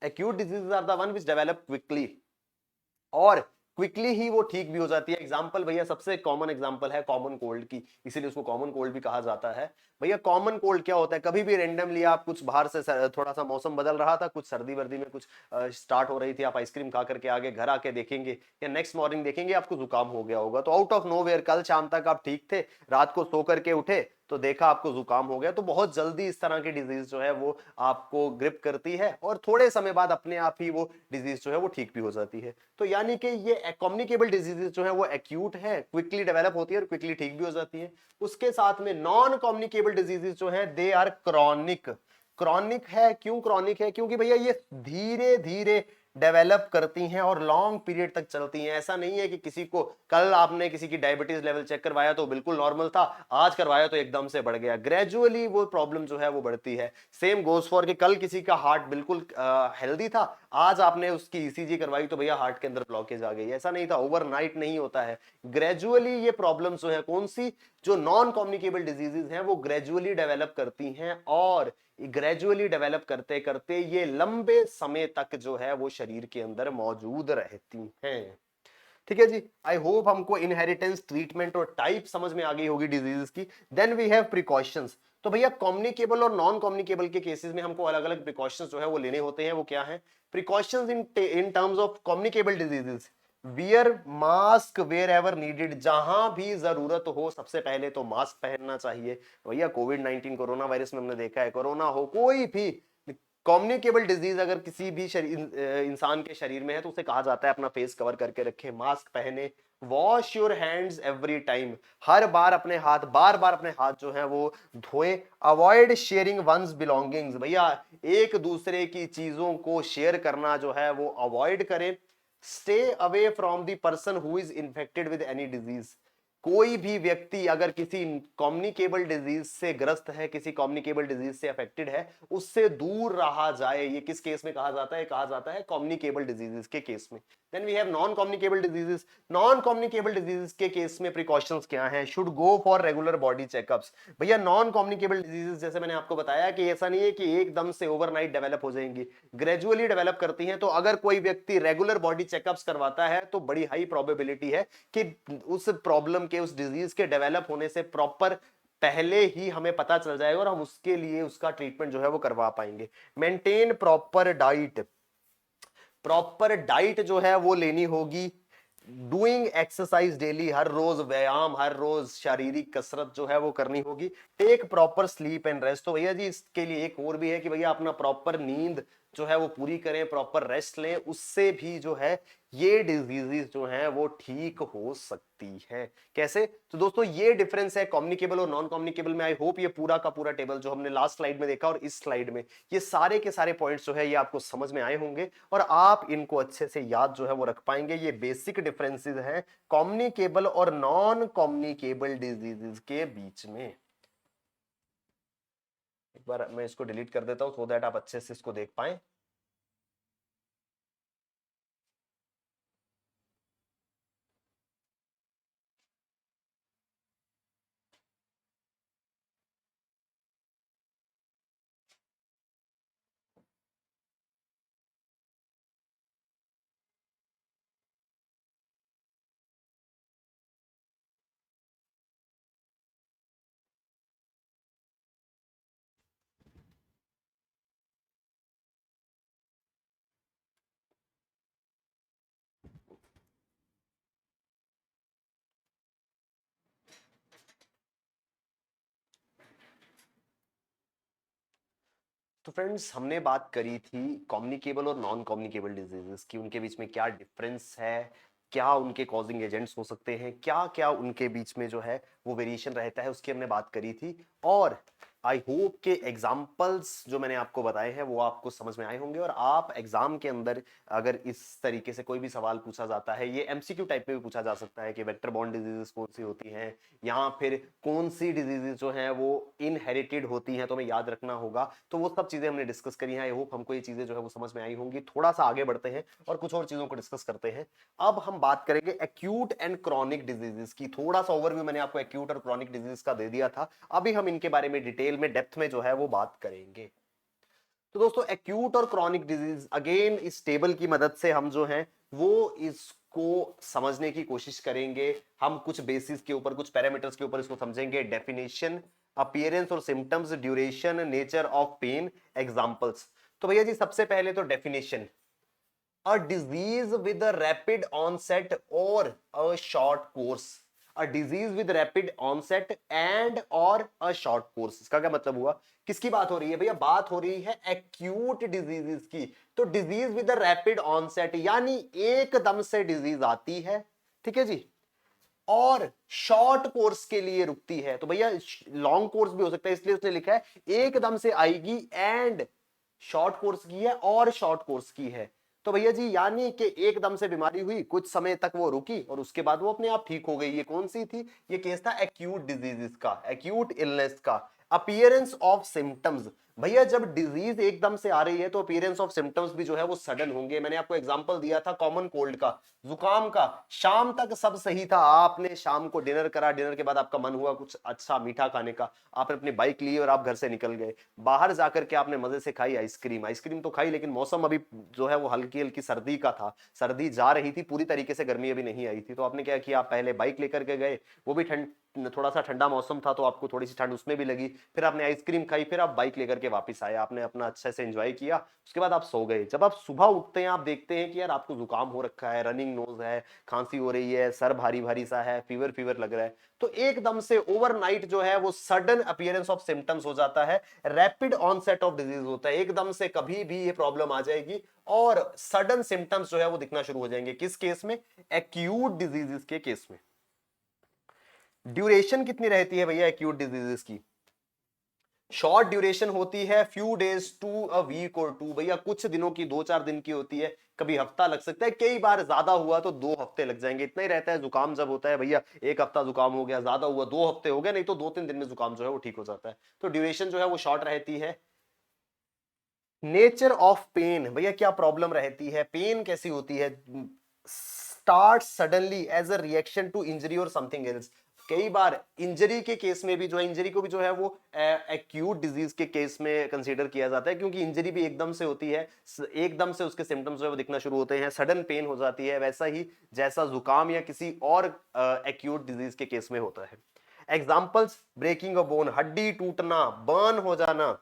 Acute diseases are the one which develop quickly, और क्विकली ही वो ठीक भी हो जाती है। एग्जांपल भैया, सबसे कॉमन एग्जांपल है कॉमन कोल्ड की, इसीलिए उसको कॉमन कोल्ड भी कहा जाता है। भैया कॉमन कोल्ड क्या होता है? कभी भी रेंडमली आप कुछ बाहर से थोड़ा सा मौसम बदल रहा था, कुछ सर्दी वर्दी में कुछ स्टार्ट हो रही थी, आप आइसक्रीम खा करके आगे घर आके देखेंगे या नेक्स्ट मॉर्निंग देखेंगे आपको जुकाम हो गया होगा। तो आउट ऑफ नोवेयर कल शाम तक आप ठीक थे, रात को सो करके उठे तो देखा आपको जुकाम हो गया। तो बहुत जल्दी इस तरह की डिजीज जो है वो आपको ग्रिप करती है और थोड़े समय बाद अपने आप ही वो डिजीज जो है वो ठीक भी हो जाती है। तो यानी कि ये कम्युनिकेबल डिजीजेस जो है वो एक्यूट है, क्विकली डेवलप होती है और क्विकली ठीक भी हो जाती है। उसके साथ में नॉन कम्युनिकेबल डिजीजेस जो है दे आर क्रॉनिक। क्रॉनिक है, क्यों क्रॉनिक है? क्योंकि भैया ये धीरे धीरे डेवलप करती हैं और लॉन्ग पीरियड तक चलती हैं। ऐसा नहीं है कि किसी को कल आपने किसी की डायबिटीज लेवल चेक करवाया तो बिल्कुल नॉर्मल था, आज करवाया तो एकदम से बढ़ गया। ग्रेजुअली वो प्रॉब्लम जो है वो बढ़ती है। सेम गोज फॉर कि कल किसी का हार्ट बिल्कुल हेल्दी था, आज आपने उसकी ईसीजी करवाई तो भैया हार्ट के अंदर ब्लॉकेज आ गई। ऐसा नहीं था, ओवरनाइट नहीं होता है। ग्रेजुअली ये प्रॉब्लम जो है, कौन सी? जो नॉन कम्युनिकेबल डिजीजेज हैं वो ग्रेजुअली डेवलप करती हैं, और ग्रेजुअली डेवलप करते करते ये लंबे समय तक जो है वो शरीर के अंदर मौजूद रहती हैं। ठीक है जी, आई होप हमको इनहेरिटेंस, ट्रीटमेंट और टाइप समझ में आ गई होगी डिजीज की। Then we have precautions. तो भैया कम्युनिकेबल और नॉन कम्युनिकेबल के केसेस में हमको अलग अलग प्रिकॉशंस जो है वो लेने होते हैं। वो क्या है? Precautions in terms of communicable diseases, wear mask wherever needed. जहां भी जरूरत हो सबसे पहले तो मास्क पहनना चाहिए। भैया कोविड-19 कोरोना वायरस में हमने देखा है, कोरोना हो कोई भी कम्युनिकेबल डिजीज अगर किसी भी इंसान के शरीर में है तो उसे कहा जाता है अपना फेस कवर करके रखे, मास्क पहने, wash your hands every time. हर बार अपने हाथ, बार बार अपने हाथ जो है वो धोएं। Avoid sharing one's belongings. भैया एक दूसरे की चीजों को शेयर करना जो है वो अवॉइड करें। Stay away from the person who is infected with any disease. कोई भी व्यक्ति अगर किसी कम्युनिकेबल डिजीज से ग्रस्त है, किसी कम्युनिकेबल डिजीज से अफेक्टेड है, उससे दूर रहा जाए। ये किस केस में कहा जाता है? कहा जाता है कम्युनिकेबल डिजीजेस के केस में। Then we have non communicable diseases. Non communicable diseases के केस में प्रिकॉशंस क्या हैं? Should go for regular body checkups. भैया नॉन कम्युनिकेबल डिजीजेस जैसे मैंने आपको बताया कि ऐसा नहीं है कि एकदम से ओवरनाइट डेवलप हो जाएंगी, ग्रेजुअली डेवलप करती हैं। तो अगर कोई व्यक्ति रेगुलर बॉडी चेकअप्स करवाता है तो बड़ी हाई प्रोबेबिलिटी है कि उस प्रॉब्लम के, उस डिजीज के डेवलप होने से प्रॉपर पहले ही हमें पता चल जाएगा और हम उसके लिए उसका ट्रीटमेंट जो है वो करवा पाएंगे। Maintain proper diet. Proper diet जो है वो लेनी होगी। डूइंग एक्सरसाइज डेली, हर रोज व्यायाम, हर रोज शारीरिक कसरत जो है वो करनी होगी। Take proper sleep and rest. तो भैया जी इसके लिए एक और भी है कि भैया अपना प्रॉपर नींद जो है वो पूरी करें, प्रॉपर रेस्ट लें, उससे भी जो है ये डिजीजेस जो हैं वो ठीक हो सकती है। कैसे? तो दोस्तों ये डिफरेंस है कम्युनिकेबल और नॉन कम्युनिकेबल में। आई होप ये पूरा का पूरा टेबल जो हमने लास्ट स्लाइड में देखा और इस स्लाइड में, ये सारे के सारे पॉइंट्स जो है ये आपको समझ में आए होंगे और आप इनको अच्छे से याद जो है वो रख पाएंगे। ये बेसिक डिफरेंसेस हैं कम्युनिकेबल और नॉन कम्युनिकेबल डिजीजेस के बीच में। एक बार मैं इसको डिलीट कर देता हूं सो दैट आप अच्छे से इसको देख पाएं। तो फ्रेंड्स हमने बात करी थी कम्युनिकेबल और नॉन कम्युनिकेबल डिजीजेस की, उनके बीच में क्या डिफरेंस है, क्या उनके कॉजिंग एजेंट्स हो सकते हैं, क्या क्या उनके बीच में जो है वो वेरिएशन रहता है, उसकी हमने बात करी थी। और आई होप के एग्जाम्पल्स जो मैंने आपको बताए हैं वो आपको समझ में आए होंगे और आप एग्जाम के अंदर अगर इस तरीके से कोई भी सवाल पूछा जाता है, ये एमसीक्यू टाइप में भी पूछा जा सकता है कि वेक्टर बॉर्न डिजीजेस कौन सी होती हैं या फिर कौन सी डिजीजेस जो हैं वो इनहेरिटेड होती हैं, तो हमें याद रखना होगा। तो वो सब चीजें हमने डिस्कस करी हैं। आई होप हमको ये चीजें जो है वो समझ में आई होंगी। थोड़ा सा आगे बढ़ते हैं और कुछ और चीजों को डिस्कस करते हैं। अब हम बात करेंगे एक्यूट एंड क्रॉनिक डिजीजेस की। थोड़ा सा ओवरव्यू मैंने आपको एक्यूट और क्रॉनिक डिजीज का दे दिया था, अभी हम इनके बारे में डिटेल में, डेप्थ में जो है वो बात करेंगे। तो दोस्तों एक्यूट और क्रॉनिक डिजीज, अगेन इस टेबल की मदद से हम जो हैं वो इसको समझने की कोशिश करेंगे। हम कुछ बेसिस के ऊपर, कुछ पैरामीटर्स के ऊपर इसको समझेंगे। डेफिनेशन, अपीयरेंस और symptoms, duration, nature of pain, examples. तो भैया जी सबसे पहले तो definition, a disease with a rapid onset or a short course। a disease with rapid onset and or a short course, इसका क्या मतलब हुआ? किसकी बात हो रही है भैया? बात हो रही है एक्यूट डिजीजेस की। तो डिजीज विद रैपिड ऑनसेट यानी एकदम से डिजीज आती है, ठीक है जी, और शॉर्ट कोर्स के लिए रुकती है। तो भैया लॉन्ग कोर्स भी हो सकता है, इसलिए उसने लिखा है एकदम से आएगी एंड शॉर्ट कोर्स की है और शॉर्ट कोर्स की है। तो भैया जी यानी कि एकदम से बीमारी हुई, कुछ समय तक वो रुकी और उसके बाद वो अपने आप ठीक हो गई। ये कौन सी थी? ये केस था एक्यूट डिजीजेस का, एक्यूट इलनेस का। अपीयरेंस ऑफ सिम्टम्स, भैया जब डिजीज एकदम से आ रही है तो अपीयरेंस ऑफ सिम्टम्स भी जो है वो सडन होंगे। मैंने आपको एग्जांपल दिया था कॉमन कोल्ड का, जुकाम का। शाम तक सब सही था, आपने शाम को डिनर करा, डिनर के बाद आपका मन हुआ कुछ अच्छा मीठा खाने का, आपने अपनी बाइक ली और आप घर से निकल गए। बाहर जाकर के आपने मजे से खाई आइसक्रीम, आइसक्रीम तो खाई लेकिन मौसम अभी जो है वो हल्की हल्की सर्दी का था, सर्दी जा रही थी, पूरी तरीके से गर्मी अभी नहीं आई थी। तो आपने क्या किया? आप पहले बाइक लेकर के गए, वो भी ठंड, थोड़ा सा ठंडा मौसम था तो आपको थोड़ी सी ठंड उसमें भी लगी, फिर आपने आइसक्रीम खाई, फिर आप बाइक लेकर के वापस आए, आपने अपना अच्छे से एंजॉय किया, उसके बाद आप सो गए। जब आप सुबह उठते हैं आप देखते हैं कि यार आपको जुकाम हो रखा है, रनिंग नोज है, खांसी हो रही है, सर भारी भारी सा है, फीवर फीवर लग रहा है। तो एकदम से ओवरनाइट जो है वो सडन अपीयरेंस ऑफ सिम्टम्स हो जाता है, रैपिड ऑनसेट ऑफ डिजीज होता है। एकदम से कभी भी ये प्रॉब्लम आ जाएगी और सडन सिम्टम्स जो है वो दिखना शुरू हो जाएंगे। किस केस में? एक्यूट डिजीजेस के केस में। ड्यूरेशन कितनी रहती है भैया एक्यूट डिजीजेस की? शॉर्ट ड्यूरेशन होती है few days to a week और टू, भैया कुछ दिनों की, 2-4 दिन की होती है, कभी हफ्ता लग सकता है, कई बार ज्यादा हुआ तो 2 हफ्ते लग जाएंगे, इतना ही रहता है। जुकाम जब होता है भैया, एक हफ्ता जुकाम हो गया, ज्यादा हुआ 2 हफ्ते हो गए, नहीं तो 2-3 दिन में जुकाम जो है वो ठीक हो जाता है। तो ड्यूरेशन जो है वो शॉर्ट रहती है। नेचर ऑफ पेन, भैया क्या प्रॉब्लम रहती है, पेन कैसी होती है, start suddenly as a reaction to injury और समथिंग एल्स। कई बार इंजरी के केस में भी जो है, इंजरी को भी जो है वो एक्यूट डिजीज के केस में कंसीडर किया जाता है, क्योंकि इंजरी भी एकदम से होती है, एकदम से उसके सिम्टम्स जो है वो दिखना शुरू होते हैं, सडन पेन हो जाती है, वैसा ही जैसा जुकाम या किसी और एक्यूट डिजीज के केस में होता है। एग्जाम्पल्स, ब्रेकिंग अ बोन, हड्डी टूटना, बर्न हो जाना,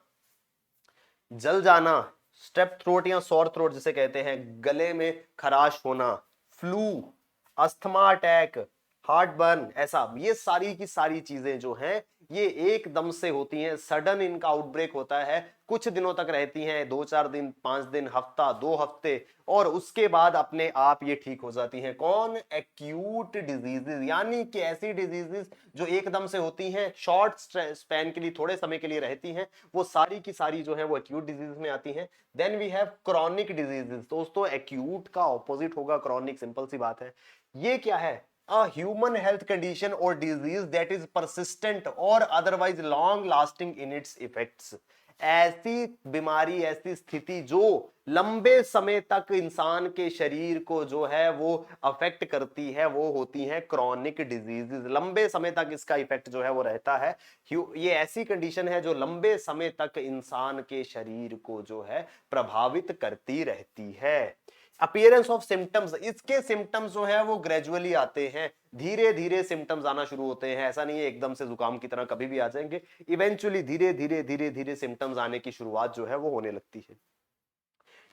जल जाना, स्ट्रेप थ्रोट या सॉर थ्रोट जिसे कहते हैं, गले में खराश होना, flu, asthma attack, heart burn, ऐसा, ये सारी की सारी चीजें जो हैं ये एकदम से होती हैं, सडन इनका आउटब्रेक होता है, कुछ दिनों तक रहती हैं, 2-4 दिन, 5 दिन, हफ्ता, 2 हफ्ते, और उसके बाद अपने आप ये ठीक हो जाती हैं। कौन? एक्यूट डिजीजेस, यानी कि ऐसी डिजीजेस जो एकदम से होती हैं, शॉर्ट स्पैन के लिए, थोड़े समय के लिए रहती हैं, वो सारी की सारी जो है वो एक्यूट डिजीज में आती हैं। Then we have chronic diseases. दोस्तों एक्यूट का ऑपोजिट होगा क्रॉनिक, सिंपल सी बात है। ये क्या है? अ ह्यूमन हेल्थ कंडीशन और डिजीज दैट इज परसिस्टेंट और otherwise long lasting in its effects. ऐसी बीमारी, ऐसी स्थिति जो लंबे समय तक इंसान के शरीर को जो है वो अफेक्ट करती है, वो होती है क्रॉनिक डिजीजेस। लंबे समय तक इसका इफेक्ट जो है वो रहता है। ये ऐसी कंडीशन है जो लंबे समय तक इंसान के शरीर को जो है प्रभावित करती रहती है। अपीयरेंस ऑफ सिम्टम्स, इसके सिम्टम्स जो है वो ग्रेजुअली आते हैं, धीरे धीरे सिम्टम्स आना शुरू होते हैं, ऐसा नहीं है एकदम से जुकाम की तरह कभी भी आ जाएंगे, इवेंचुअली धीरे धीरे धीरे धीरे सिम्टम्स आने की शुरुआत जो है वो होने लगती है।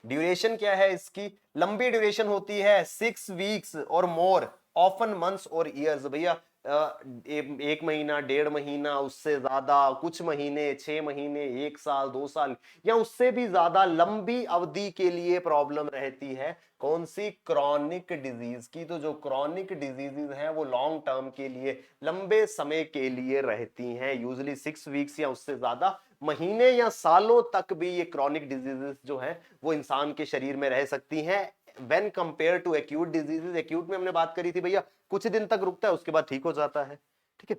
ड्यूरेशन क्या है इसकी? लंबी ड्यूरेशन होती है, 6 वीक्स और मोर, ऑफन मंथ्स और ईयर्स। भैया 1 महीना, 1.5 महीना, उससे ज्यादा, कुछ महीने, 6 महीने, 1 साल, 2 साल, या उससे भी ज्यादा लंबी अवधि के लिए प्रॉब्लम रहती है। कौन सी? क्रॉनिक डिजीज की। तो जो क्रॉनिक डिजीजेज हैं वो लॉन्ग टर्म के लिए, लंबे समय के लिए रहती हैं, यूजुअली 6 वीक्स या उससे ज्यादा, महीने या सालों तक भी ये क्रॉनिक डिजीजेस जो है वो इंसान के शरीर में रह सकती हैं। When compare to acute diseases, acute में हमने बात करी थी भैया कुछ दिन तक रुकता है, उसके बाद ठीक हो जाता है, ठीक है।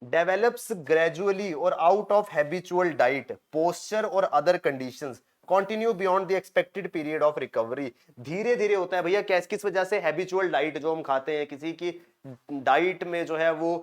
डेवलप्स ग्रेजुअली और out of habitual diet, posture और other conditions, continue beyond the expected period of recovery. धीरे धीरे होता है भैया, कैस किस वजह से? हैबिचुअल डाइट जो हम खाते हैं, किसी की डाइट में जो है वो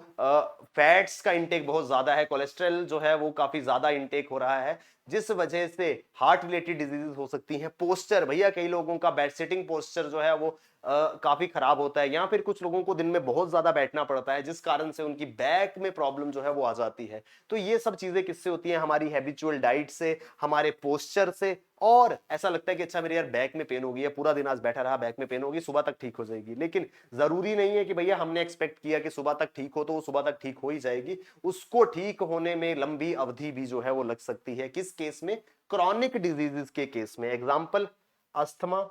फैट्स का इंटेक बहुत ज्यादा है, कोलेस्ट्रॉल जो है वो काफी ज्यादा इंटेक हो रहा है, जिस वजह से हार्ट रिलेटेड डिजीजेस हो सकती हैं। पोस्चर, भैया कई लोगों का बेड सिटिंग पोस्चर जो है वो काफी खराब होता है, या फिर कुछ लोगों को दिन में बहुत ज्यादा बैठना पड़ता है, जिस कारण से उनकी बैक में प्रॉब्लम जो है वो आ जाती है। तो ये सब चीजें किससे होती हैं? हमारी हैबिचुअल डाइट से, हमारे पोस्चर से। और ऐसा लगता है कि अच्छा मेरे यार बैक में पेन हो गई है, पूरा दिन आज बैठा रहा, बैक में पेन होगी, सुबह तक ठीक हो जाएगी, लेकिन जरूरी नहीं है कि भैया हमने एक्सपेक्ट किया कि सुबह तक ठीक हो तो वो सुबह तक ठीक हो ही जाएगी। उसको ठीक होने में लंबी अवधि भी जो है वो लग सकती है। किस केस में? क्रॉनिक डिजीजेस के केस में। Example, asthma,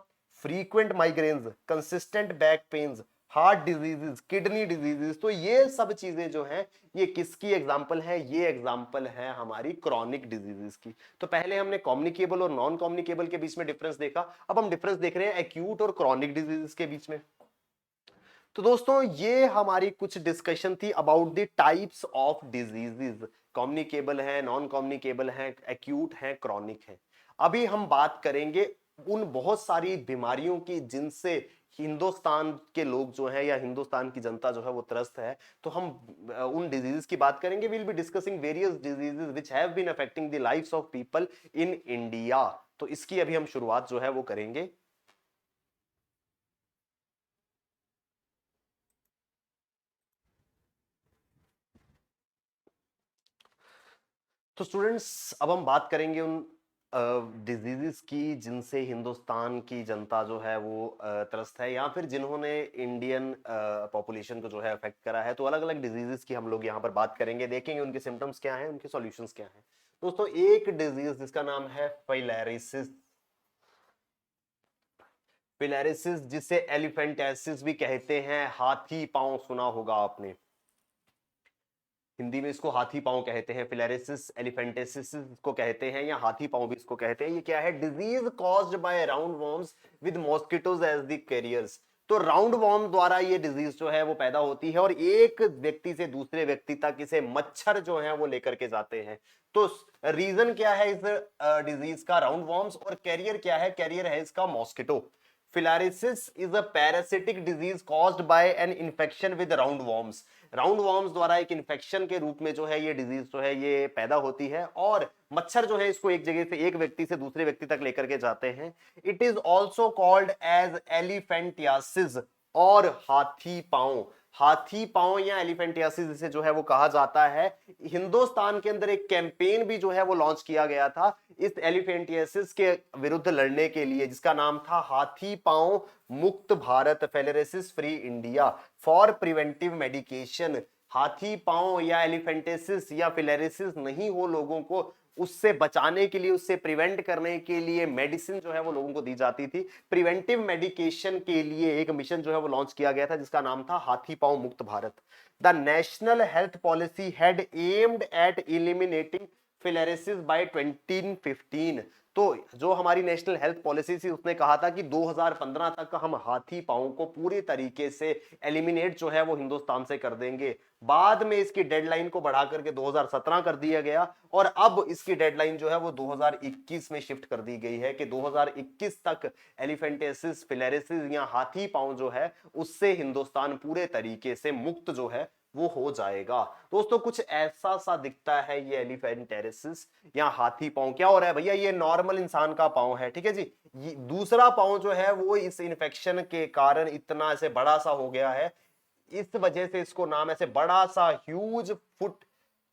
frequent migraines, consistent back pains, heart diseases, kidney diseases. तो ये सब चीजें जो हैं ये किसकी एग्जांपल है? ये एग्जांपल है हमारी क्रॉनिक डिजीजेस की। तो पहले हमने कम्युनिकेबल और नॉन कम्युनिकेबल के बीच में डिफरेंस देखा, अब हम डिफरेंस देख रहे हैं एक्यूट और क्रॉनिक डिजीजेस के बीच में। तो दोस्तों ये हमारी कुछ डिस्कशन थी about the types of diseases. Communicable है, नॉन कम्युनिकेबल है, एक्यूट है, क्रॉनिक है। अभी हम बात करेंगे उन बहुत सारी बीमारियों की जिनसे हिंदुस्तान के लोग जो है या हिंदुस्तान की जनता जो है वो त्रस्त है। तो हम उन डिजीजेस की बात करेंगे। Will be discussing various diseases which have been affecting the lives of people in India. तो इसकी अभी हम शुरुआत जो है वो करेंगे। तो स्टूडेंट्स अब हम बात करेंगे उन डिजीजेस की जिनसे हिंदुस्तान की जनता जो है वो त्रस्त है, या फिर जिन्होंने इंडियन पॉपुलेशन को जो है अफेक्ट करा है। तो अलग अलग डिजीजेस की हम लोग यहाँ पर बात करेंगे, देखेंगे उनके सिम्टम्स क्या हैं, उनके सॉल्यूशंस क्या हैं। दोस्तों एक डिजीज जिसका नाम है फिलैरिसिस, फिलैरिसिस जिसे एलिफेंटियासिस भी कहते हैं, हाथी पांव, सुना होगा आपने। हिंदी में इसको हाथी पांव कहते हैं, फिलेरिसिस एलिफेंटेसिस को कहते हैं, या हाथी पांव भी इसको कहते हैं। ये क्या है? Disease caused by round worms with mosquitoes as the carriers. तो राउंड वॉर्म द्वारा ये डिजीज जो है वो पैदा होती है और एक व्यक्ति से दूसरे व्यक्ति तक इसे मच्छर जो है वो लेकर के जाते हैं। तो रीजन क्या है इस डिजीज का? Round worms. और कैरियर क्या है? कैरियर है इसका mosquito. Filariasis is a parasitic disease caused by an infection with round worms. Round worms द्वारा एक इन्फेक्शन के रूप में जो है ये डिजीज जो है ये पैदा होती है और मच्छर जो है इसको एक जगह से एक व्यक्ति से दूसरे व्यक्ति तक लेकर के जाते हैं। It is also called as elephantiasis और हाथी पांव। हाथी पांव या एलिफेंटियासिस जिसे जो है वो कहा जाता है। हिंदुस्तान के अंदर एक कैंपेन भी जो है वो लॉन्च किया गया था इस एलिफेंटियासिस के विरुद्ध लड़ने के लिए, जिसका नाम था हाथी पांव मुक्त भारत, filariasis free India for preventive medication. हाथी पांव या एलिफेंटियासिस या फिलेरिसिस नहीं हो लोगों को, उससे बचाने के लिए, उससे प्रिवेंट करने के लिए मेडिसिन जो है वो लोगों को दी जाती थी। प्रिवेंटिव मेडिकेशन के लिए एक मिशन जो है वो लॉन्च किया गया था जिसका नाम था हाथी पांव मुक्त Bharat. The national health policy had aimed at eliminating filariasis by 2015। तो जो हमारी नेशनल हेल्थ पॉलिसी थी उसने कहा था कि 2015 तक हम हाथी पांव को पूरी तरीके से एलिमिनेट जो है वो हिंदुस्तान से कर देंगे। बाद में इसकी डेडलाइन को बढ़ा करके 2017 कर दिया गया और अब इसकी डेडलाइन जो है वो 2021 में शिफ्ट कर दी गई है कि 2021 तक एलिफेंटियासिस फिलेरिसिस या हाथी पांव जो है उससे हिंदुस्तान पूरे तरीके से मुक्त जो है वो हो जाएगा। दोस्तों कुछ ऐसा सा दिखता है ये एलिफेंटियासिस या हाथी पांव। क्या हो रहा है भैया? ये नॉर्मल इंसान का पांव है, ठीक है जी। ये दूसरा पांव जो है वो इस इन्फेक्शन के कारण इतना ऐसे बड़ा सा हो गया है, इस वजह से इसको नाम ऐसे बड़ा सा ह्यूज फुट,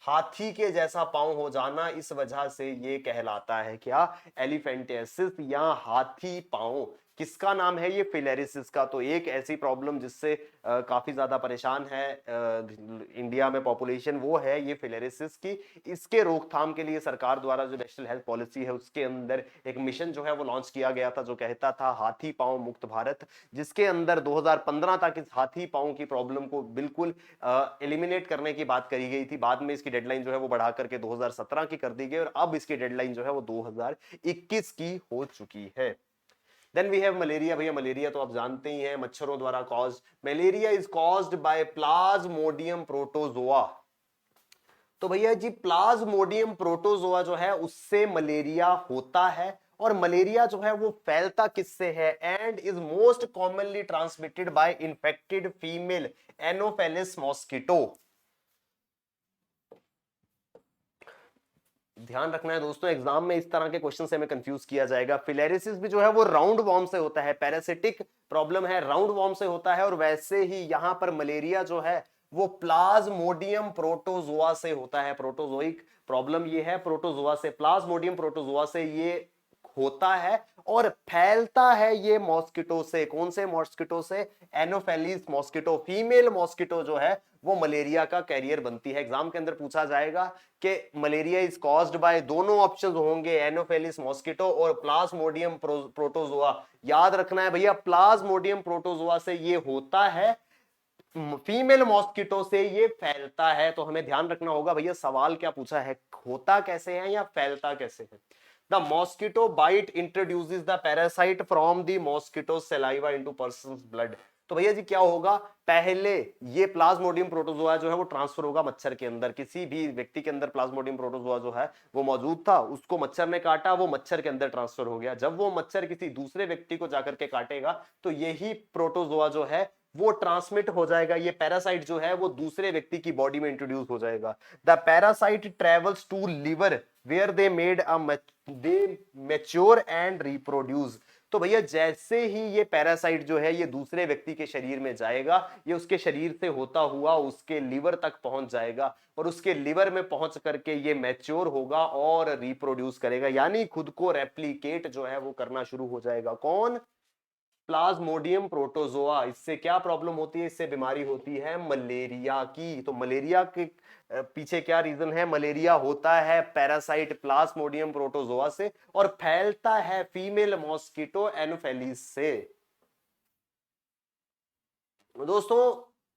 हाथी के जैसा पांव हो जाना, इस वजह से ये कहलाता है क्या? एलिफेंटियासिस या हाथी पांव। किसका नाम है ये? फिलेरिसिस का। तो एक ऐसी प्रॉब्लम जिससे काफी ज्यादा परेशान है इंडिया में पॉपुलेशन, वो है ये फिलेरिसिस की। इसके रोकथाम के लिए सरकार द्वारा जो नेशनल हेल्थ पॉलिसी है उसके अंदर एक मिशन जो है वो लॉन्च किया गया था जो कहता था हाथी पांव मुक्त भारत, जिसके अंदर 2015 तक इस हाथी पांव की प्रॉब्लम को बिल्कुल एलिमिनेट करने की बात करी गई थी। बाद में इसकी डेडलाइन जो है वो बढ़ा करके 2017 की कर दी गई और अब इसकी डेडलाइन जो है वो 2021 की हो चुकी है। Then we have malaria. भैया मलेरिया तो आप जानते ही हैं, मच्छरों द्वारा caused. Malaria is caused by plasmodium protozoa. तो भैया जी प्लाज्मोडियम प्रोटोजोआ जो है उससे मलेरिया होता है और मलेरिया जो है वो फैलता किससे है? And is most commonly transmitted by infected female anopheles mosquito. ध्यान रखना है दोस्तों, एग्जाम में इस तरह के क्वेश्चन से हमें कंफ्यूज किया जाएगा। फिलेरिसिस भी जो है वो राउंड वॉर्म से होता है, पैरासिटिक प्रॉब्लम है, राउंड वॉर्म से होता है, और वैसे ही यहां पर मलेरिया जो है वो प्लाज्मोडियम प्रोटोजोआ से होता है। प्रोटोजोइक प्रॉब्लम ये है, प्रोटोजोआ से, प्लाज्मोडियम प्रोटोजोआ से ये होता है और फैलता है ये मॉस्किटो से। कौन से मॉस्किटो से? एनोफेलिस मॉस्किटो। फीमेल मॉस्किटो जो है वो मलेरिया का कैरियर बनती है। एग्जाम के अंदर पूछा जाएगा कि मलेरिया इज कॉज्ड बाय, दोनों ऑप्शंस होंगे, एनोफेलिस मॉस्किटो और प्लाज्मोडियम प्रोटोजोआ। याद रखना है भैया प्लाज्मोडियम प्रोटोजोआ से ये होता है, फीमेल मॉस्किटो से ये फैलता है। तो हमें ध्यान रखना होगा भैया सवाल क्या पूछा है, होता कैसे है या फैलता कैसे है। The mosquito bite introduces the parasite from the mosquito saliva into person's blood। तो भैया जी क्या होगा? पहले ये प्लाज्मोडियम प्रोटोजोआ जो है वो ट्रांसफर होगा मच्छर के अंदर। किसी भी व्यक्ति के अंदर प्लाज्मोडियम प्रोटोजोआ जो है वो मौजूद था, उसको मच्छर ने काटा, वो मच्छर के अंदर ट्रांसफर हो गया। जब वो मच्छर किसी दूसरे व्यक्ति को जाकर के काटेगा तो यही प्रोटोजोआ जो है वो ट्रांसमिट हो जाएगा, ये पैरासाइट जो है वो दूसरे व्यक्ति की बॉडी में इंट्रोड्यूस हो जाएगा। The parasite travels to liver where they mature and reproduce. तो भैया जैसे ही ये पैरासाइट जो है ये दूसरे व्यक्ति के शरीर में जाएगा, ये उसके शरीर से होता हुआ उसके लिवर तक पहुंच जाएगा और उसके लिवर में पहुंच करके ये मैच्योर होगा और रिप्रोड्यूस करेगा, यानी खुद को रेप्लिकेट जो है वो करना शुरू हो जाएगा। कौन? Plasmodium protozoa. इससे क्या प्रॉब्लम होती है? इससे बीमारी होती है मलेरिया की। तो मलेरिया के पीछे क्या रीजन है? मलेरिया होता है पैरासाइट प्लाज्मोडियम प्रोटोजोआ से और फैलता है फीमेल मॉस्किटो एनोफेलिस से। दोस्तों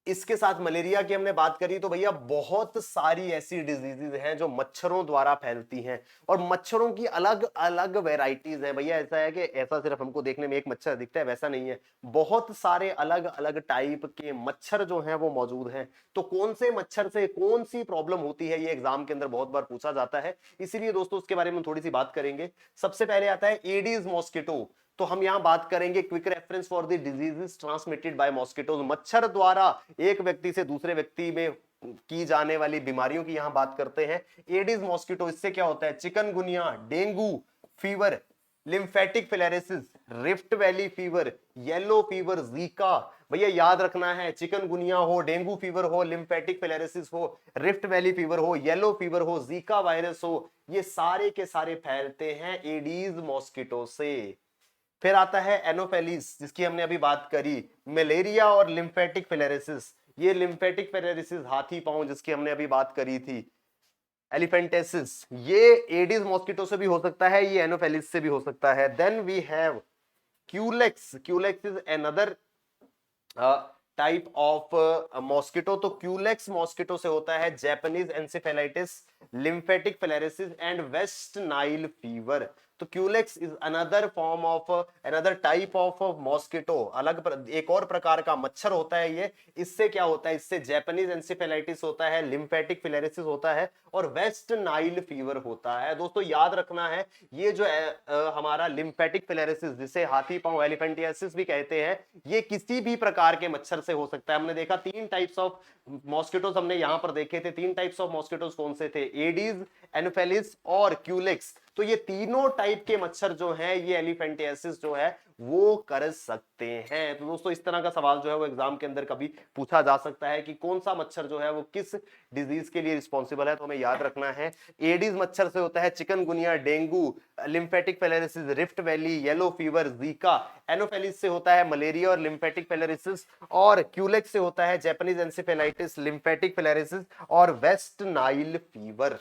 इसके साथ मलेरिया की हमने बात करी तो भैया बहुत सारी ऐसी डिजीजेज हैं जो मच्छरों द्वारा फैलती हैं, और मच्छरों की अलग अलग वेराइटीज हैं भैया। ऐसा है कि ऐसा सिर्फ हमको देखने में एक मच्छर दिखता है, वैसा नहीं है, बहुत सारे अलग अलग टाइप के मच्छर जो हैं वो मौजूद हैं। तो कौन से मच्छर से कौन सी प्रॉब्लम होती है, ये एग्जाम के अंदर बहुत बार पूछा जाता है, इसीलिए दोस्तों उसके बारे में थोड़ी सी बात करेंगे। सबसे पहले आता है एडीज मॉस्किटो। तो हम यहां बात करेंगे quick reference for the diseases transmitted by mosquitoes, मच्छर द्वारा एक व्यक्ति से दूसरे व्यक्ति में की जाने वाली बीमारियों की यहां बात करते हैं। एडिस मॉस्किटो, इससे क्या होता है, chikungunya, dengue fever, lymphatic filariasis, rift valley fever, yellow fever, Zika. भैया याद रखना है, चिकनगुनिया हो, डेंगू फीवर हो, लिम्फेटिक फिलेरिसिस हो, रिफ्ट वैली फीवर हो, येलो फीवर हो, जीका वायरस हो, ये सारे के सारे फैलते हैं एडीज मॉस्किटो से। फिर आता है एनोफेलिस, जिसकी हमने अभी बात करी, मलेरिया और लिम्फेटिक फिलेरिसिस। ये लिम्फेटिक फिलेरिसिस हाथी पांव जिसकी हमने अभी बात करी थी, एलिफेंटेसिस, ये एडिस मॉस्किटो से भी हो सकता है, ये एनोफेलिस से भी हो सकता है। Then we have culex, culex is another type of mosquito. तो क्यूलेक्स मॉस्किटो से होता है Japanese encephalitis, lymphatic filariasis and West Nile fever. तो culex is another form of, another type of mosquito, एक और प्रकार का मच्छर होता है ये। इससे क्या होता है, इससे जापानीज एंसेफेलाइटिस होता है, लिम्फेटिक फिलेरिसिस होता है और वेस्ट नाइल फीवर होता है। दोस्तों याद रखना है, ये जो हमारा लिम्फेटिक फिलेरिसिस, जिसे हाथी पांव एलिफेंटियासिस भी कहते हैं, ये किसी भी प्रकार के मच्छर से हो सकता है। हमने देखा तीन टाइप्स ऑफ मॉस्किटोज हमने यहां पर देखे थे। तीन टाइप्स ऑफ मॉस्किटोज कौन से थे, एडीज, एनोफेलिस और क्यूलेक्स। तो ये तीनों टाइप के मच्छर जो हैं, ये एलिफेंटियासिस जो है वो कर सकते हैं। तो दोस्तों इस तरह का सवाल जो है वो एग्जाम के अंदर कभी पूछा जा सकता है कि कौन सा मच्छर जो है वो किस डिजीज के लिए रिस्पॉन्सिबल है। तो हमें याद रखना है, एडीज मच्छर से होता है chikungunya, dengue, lymphatic filariasis, rift valley, yellow fever, Zika. Anopheles से होता है मलेरिया और लिम्फेटिक फिलेरिसिस, और क्यूलेक्स से होता है जापानीज एंसेफेलाइटिस, लिम्फेटिक फिलेरिसिस और वेस्ट नाइल फीवर।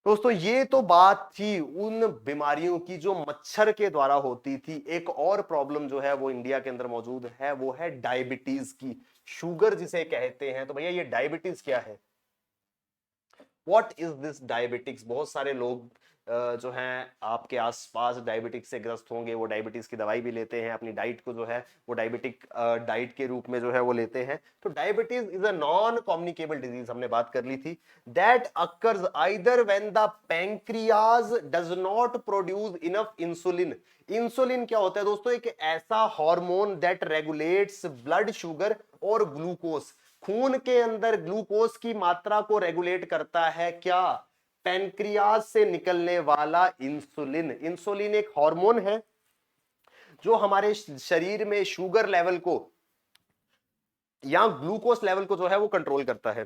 दोस्तों ये तो बात थी उन बीमारियों की जो मच्छर के द्वारा होती थी। एक और प्रॉब्लम जो है वो इंडिया के अंदर मौजूद है, वो है डायबिटीज की, शुगर जिसे कहते हैं। तो भैया ये डायबिटीज क्या है, व्हाट इज दिस डायबिटिक्स। बहुत सारे लोग जो हैं आपके आसपास डायबिटिक्स से ग्रस्त होंगे, वो डायबिटीज की दवाई भी लेते हैं, अपनी डाइट को जो है वो डायबिटिक डाइट के रूप में जो है वो लेते हैं। तो diabetes is a non communicable disease, हमने बात कर ली थी, that occurs either when the pancreas does not produce enough insulin. Insulin क्या होता है दोस्तों, एक ऐसा hormone that regulates blood sugar और ग्लूकोज। खून के अंदर ग्लूकोज की मात्रा को रेगुलेट करता है क्या, पैनक्रियाज से निकलने वाला इंसुलिन। इंसुलिन एक हार्मोन है जो हमारे शरीर में शुगर लेवल को या ग्लूकोज लेवल को जो है वो कंट्रोल करता है।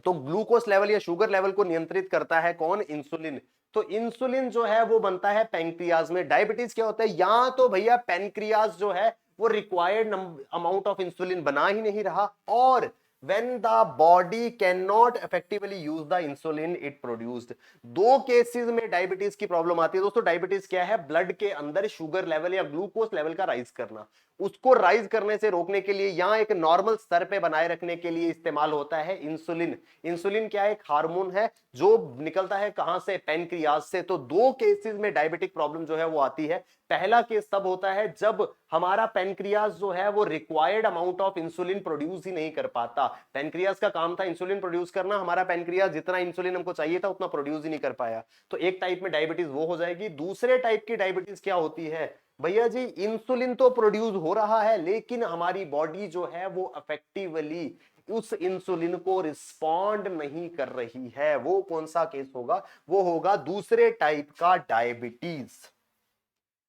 तो ग्लूकोज लेवल या शुगर लेवल को नियंत्रित करता है कौन, इंसुलिन। तो इंसुलिन जो है वो बनता है पैंक्रियाज में। डायबिटीज क्या होता है, या तो भैया पैंक्रियाज जो है वो रिक्वायर्ड अमाउंट ऑफ इंसुलिन बना ही नहीं रहा, और when the body cannot effectively use the insulin it produced। दो केसेस में डायबिटीज की प्रॉब्लम आती है। दोस्तों डायबिटीज क्या है, ब्लड के अंदर शुगर लेवल या ग्लूकोज लेवल का राइज करना, उसको राइज करने से रोकने के लिए या एक नॉर्मल स्तर पे बनाए रखने के लिए इस्तेमाल होता है इंसुलिन। इंसुलिन क्या है, एक हार्मोन है जो निकलता है कहां से, पैनक्रियाज से। तो दो केसेस में डायबिटिक प्रॉब्लम जो है वो आती है। पहला केस तब होता है जब हमारा पैनक्रियाज जो है वो required amount of insulin produce ही नहीं कर पाता। पैनक्रियाज का काम था इंसुलिन प्रोड्यूस करना, हमारा पैनक्रियाज जितना इंसुलिन हमको चाहिए था उतना प्रोड्यूस ही नहीं कर पाया। तो एक टाइप में डायबिटीज वो हो जाएगी। दूसरे टाइप की डायबिटीज क्या होती है, भैया जी इंसुलिन तो प्रोड्यूस हो रहा है लेकिन हमारी बॉडी जो है वो इफेक्टिवली उस इंसुलिन को रिस्पॉन्ड नहीं कर रही है। वो कौन सा केस होगा, वो होगा दूसरे टाइप का diabetes,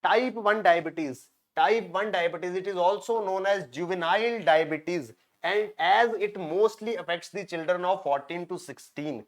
type 1 diabetes. Type 1 diabetes it is also known as juvenile diabetes and as it mostly affects the children of 14 to 16।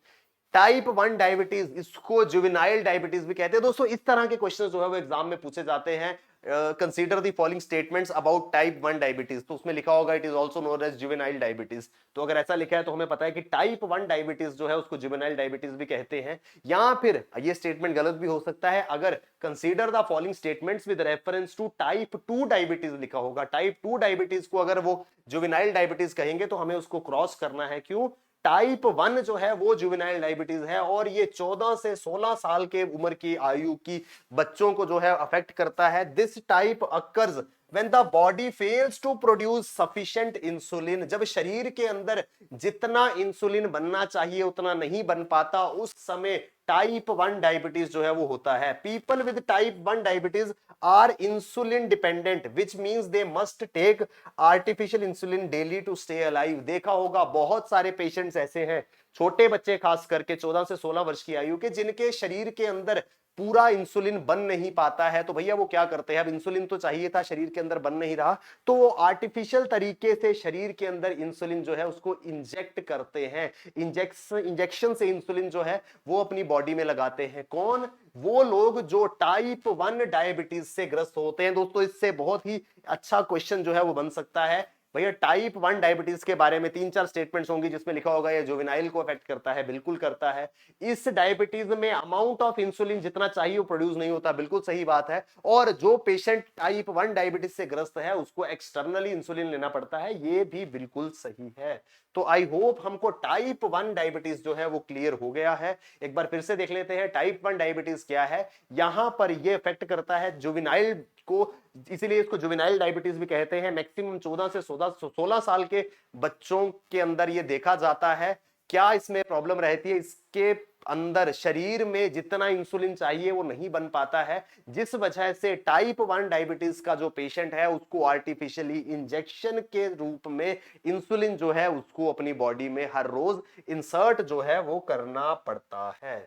Type 1 diabetes, इसको जुवेनाइल डायबिटीज भी कहते हैं। दोस्तों इस तरह के क्वेश्चंस जो है वो एग्जाम में पूछे जाते हैं। Consider the following statements about type 1 diabetes, तो उसमें लिखा होगा it is also known as juvenile diabetes. तो अगर ऐसा लिखा है तो हमें पता है कि टाइप 1 डायबिटीज जो है उसको जुवेनाइल डायबिटीज भी कहते हैं। या फिर ये स्टेटमेंट गलत भी हो सकता है, अगर consider the following statements with reference to type 2 diabetes लिखा होगा। टाइप 2 डायबिटीज को अगर वो जुवेनाइल डायबिटीज कहेंगे तो हमें उसको क्रॉस करना है। क्यों? टाइप 1 जो है वो जुवेनाइल डायबिटीज है और ये 14 से 16 साल के उम्र की आयु की बच्चों को जो है अफेक्ट करता है। This type occurs when the body fails to produce sufficient insulin, जब शरीर के अंदर जितना इंसुलिन बनना चाहिए उतना नहीं बन पाता, उस समय टाइप 1 डायबिटीज जो है वो होता है। People with type 1 diabetes are insulin dependent which means they must take artificial insulin daily to stay alive. देखा होगा बहुत सारे पेशेंट्स ऐसे हैं, छोटे बच्चे खास करके 14 से 16 वर्ष की आयु के, जिनके शरीर के अंदर पूरा इंसुलिन बन नहीं पाता है। तो भैया वो क्या करते हैं, अब इंसुलिन तो चाहिए था, शरीर के अंदर बन नहीं रहा, तो वो आर्टिफिशियल तरीके से शरीर के अंदर इंसुलिन जो है उसको इंजेक्ट करते हैं। इंजेक्शन से इंसुलिन जो है वो अपनी बॉडी में लगाते हैं। कौन? वो लोग जो टाइप 1 डायबिटीज से ग्रस्त होते हैं। दोस्तों इससे बहुत ही अच्छा क्वेश्चन जो है वो बन सकता है। भैया टाइप 1 डायबिटीज के बारे में 3-4 स्टेटमेंट्स होंगी जिसमें लिखा होगा ये जुवेनाइल को अफेक्ट करता है। बिल्कुल करता है। इस डायबिटीज में अमाउंट ऑफ इंसुलिन जितना चाहिए वो प्रोड्यूस नहीं होता। बिल्कुल सही बात है। और जो पेशेंट टाइप 1 डायबिटीज से ग्रस्त है उसको एक्सटर्नली इंसुलिन लेना पड़ता है। ये भी बिल्कुल सही है। तो आई होप हमको टाइप 1 डायबिटीज जो है वो क्लियर हो गया है। एक बार फिर से देख लेते हैं टाइप 1 डायबिटीज क्या है। यहां पर ये अफेक्ट करता है जुवेनाइल को, इसीलिए इसको जुवेनाइल डायबिटीज भी कहते हैं। मैक्सिमम 14 से 16 साल के बच्चों के अंदर ये देखा जाता है। क्या इसमें प्रॉब्लम रहती है? इसके अंदर शरीर में जितना इंसुलिन चाहिए वो नहीं बन पाता है, जिस वजह से टाइप 1 डायबिटीज का जो पेशेंट है उसको आर्टिफिशियली इंजेक्शन के रूप में इंसुलिन जो है उसको अपनी बॉडी में हर रोज इंसर्ट जो है वो करना पड़ता है।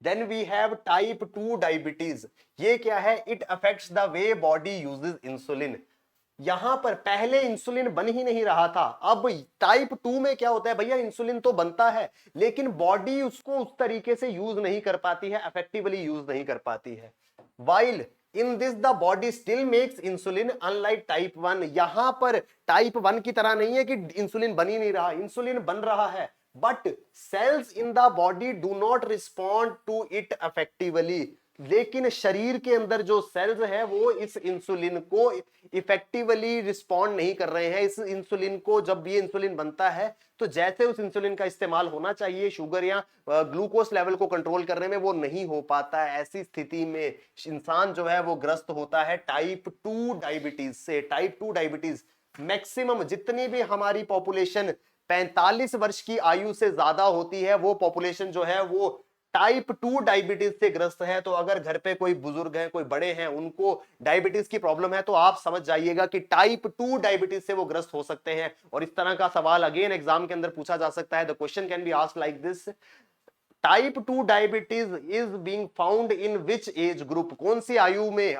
Then we have type 2 diabetes. ये क्या है? It affects the way body uses insulin. यहां पर पहले इंसुलिन बन ही नहीं रहा था। अब टाइप 2 में क्या होता है भैया, इंसुलिन तो बनता है लेकिन बॉडी उसको उस तरीके से यूज नहीं कर पाती है, इफेक्टिवली यूज नहीं कर पाती है। While in this the body still makes insulin unlike type 1। यहां पर टाइप 1 की तरह नहीं है कि इंसुलिन बन ही नहीं रहा, इंसुलिन बन रहा है, but cells in the body do not respond to it effectively. लेकिन शरीर के अंदर जो सेल्स है वो इस इंसुलिन को इफेक्टिवली रिस्पॉन्ड नहीं कर रहे हैं। इस इंसुलिन को, जब ये इंसुलिन बनता है तो जैसे उस इंसुलिन का इस्तेमाल होना चाहिए शुगर या ग्लूकोज लेवल को कंट्रोल करने में, वो नहीं हो पाता है। ऐसी स्थिति में इंसान जो है वो ग्रस्त होता है टाइप 2 डायबिटीज से। टाइप 2 डायबिटीज मैक्सिमम जितनी भी हमारी पॉपुलेशन 45 वर्ष की आयु से ज्यादा होती है वो पॉपुलेशन जो है वो टाइप 2 डायबिटीज से ग्रस्त है। तो अगर घर पे कोई बुजुर्ग हैं, कोई बड़े हैं, उनको डायबिटीज की प्रॉब्लम है तो आप समझ जाइएगा कि टाइप 2 डायबिटीज से वो ग्रस्त हो सकते हैं। और इस तरह का सवाल अगेन एग्जाम के अंदर पूछा जा सकता है। The question can be asked like this, type 2 diabetes is being found in which age group. कौन सी आयु में,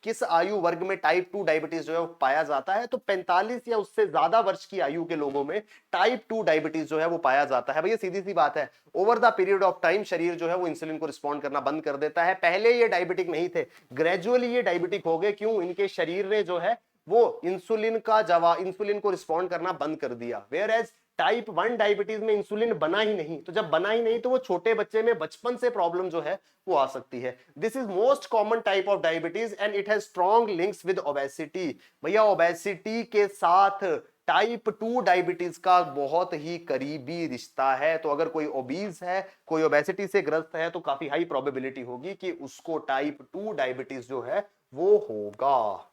किस आयु वर्ग में टाइप 2 डायबिटीज जो है वो पाया जाता है? तो 45 या उससे ज्यादा वर्ष की आयु के लोगों में टाइप 2 डायबिटीज जो है वो पाया जाता है। भैया सीधी सी बात है, over the period of time शरीर जो है वो इंसुलिन को रिस्पॉन्ड करना बंद कर देता है। पहले ये डायबिटिक नहीं थे, ग्रेजुअली ये डायबिटिक हो गए। क्यों? इनके शरीर ने जो है वो इंसुलिन को रिस्पॉन्ड करना बंद कर दिया। वेयर एज टाइप 1 डायबिटीज में इंसुलिन बना ही नहीं, तो जब बना ही नहीं तो वो छोटे बच्चे में बचपन से प्रॉब्लम जो है वो आ सकती है। This is most common type of diabetes and it has strong links with obesity. भैया ओबेसिटी के साथ टाइप 2 डायबिटीज का बहुत ही करीबी रिश्ता है। तो अगर कोई ओबीज है, कोई ओबेसिटी से ग्रस्त है, तो काफी हाई प्रोबेबिलिटी होगी कि उसको टाइप 2 डायबिटीज जो है वो होगा।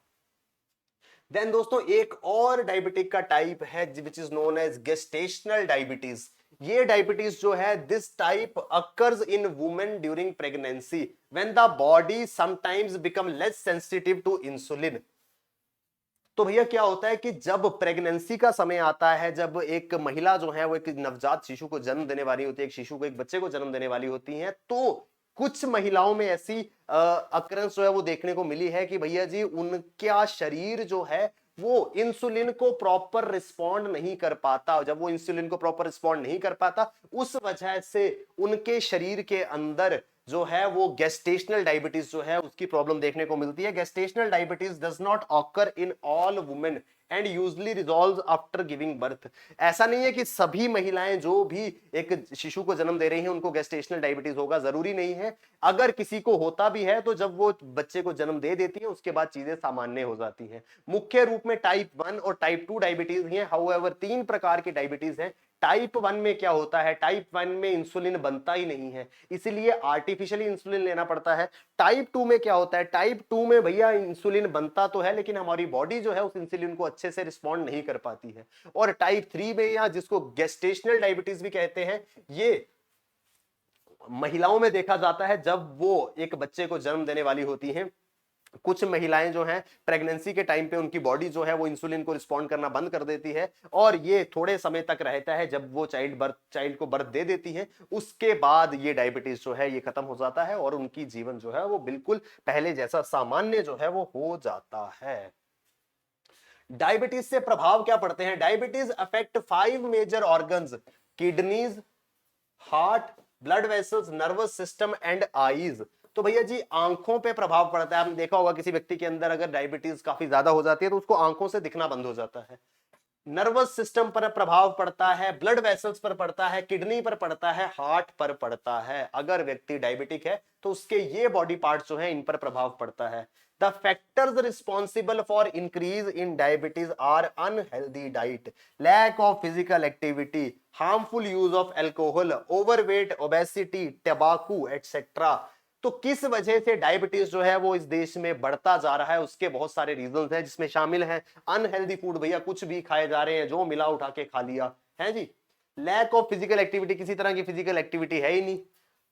देन दोस्तों एक और डायबिटिक का टाइप है which is known as gestational diabetes. ये डायबिटीज जो है this type occurs in women during pregnancy when the body sometimes become less sensitive to insulin. तो भैया क्या होता है कि जब प्रेगनेंसी का समय आता है, जब एक महिला जो है वो एक नवजात शिशु को जन्म देने वाली होती है, एक शिशु को, एक बच्चे को जन्म देने वाली होती है, तो कुछ महिलाओं में ऐसी अकरेंस जो है वो देखने को मिली है कि भैया जी उनका शरीर जो है वो इंसुलिन को प्रॉपर रिस्पॉन्ड नहीं कर पाता। जब वो इंसुलिन को प्रॉपर रिस्पॉन्ड नहीं कर पाता, उस वजह से उनके शरीर के अंदर जो है वो गेस्टेशनल डायबिटीज जो है उसकी प्रॉब्लम देखने को मिलती है। Gestational diabetes does not occur in all women and usually resolve after giving birth. ऐसा नहीं है कि सभी महिलाएं जो भी एक शिशु को जन्म दे रही हैं उनको गेस्टेशनल डायबिटीज होगा, जरूरी नहीं है। अगर किसी को होता भी है तो जब वो बच्चे को जन्म दे देती है उसके बाद चीजें सामान्य हो जाती हैं। मुख्य रूप में टाइप 1 और टाइप 2 डायबिटीज हैं। हाउएवर 3 प्रकार की डायबिटीज हैं। टाइप 1 में क्या होता है, टाइप 1 में इंसुलिन बनता ही नहीं है, इसीलिए आर्टिफिशियली इंसुलिन लेना पड़ता है। टाइप 2 में क्या होता है, टाइप 2 में भैया इंसुलिन बनता तो है लेकिन हमारी बॉडी जो है उस इंसुलिन को अच्छे से रिस्पॉन्ड नहीं कर पाती है। और टाइप 3 में, या जिसको गेस्टेशनल डायबिटीज भी कहते हैं, ये महिलाओं में देखा जाता है जब वो एक बच्चे को जन्म देने वाली होती हैं। कुछ महिलाएं जो हैं प्रेगनेंसी के टाइम पे उनकी बॉडी जो है वो इंसुलिन को रिस्पॉन्ड करना बंद कर देती है और ये थोड़े समय तक रहता है। जब वो चाइल्ड को बर्थ दे देती है उसके बाद ये डायबिटीज जो है ये खत्म हो जाता है और उनकी जीवन जो है वो बिल्कुल पहले जैसा सामान्य जो है वो हो जाता है। डायबिटीज से प्रभाव क्या पड़ते हैं? Diabetes affect 5 major organs, kidneys, heart, blood vessels, nervous system and eyes. तो भैया जी आंखों पे प्रभाव पड़ता है। आपने देखा होगा किसी व्यक्ति के अंदर अगर डायबिटीज काफी ज्यादा हो जाती है तो उसको आंखों से दिखना बंद हो जाता है। नर्वस सिस्टम पर प्रभाव पड़ता है, ब्लड वेसल्स पर पड़ता है, किडनी पर पड़ता है, हार्ट पर पड़ता है। अगर व्यक्ति डायबिटिक है तो उसके ये बॉडी पार्ट्स जो हैं इन पर प्रभाव पड़ता है। The factors responsible for increase in diabetes are unhealthy diet, lack of physical activity, harmful use of alcohol, overweight, obesity, tobacco etcetera. तो किस वजह से डायबिटीज जो है वो इस देश में बढ़ता जा रहा है, उसके बहुत सारे रीजंस हैं जिसमें शामिल है अनहेल्दी फूड, भैया कुछ भी खाए जा रहे हैं, जो मिला उठा के खा लिया है जी। लैक ऑफ फिजिकल एक्टिविटी, किसी तरह की फिजिकल एक्टिविटी है ही नहीं।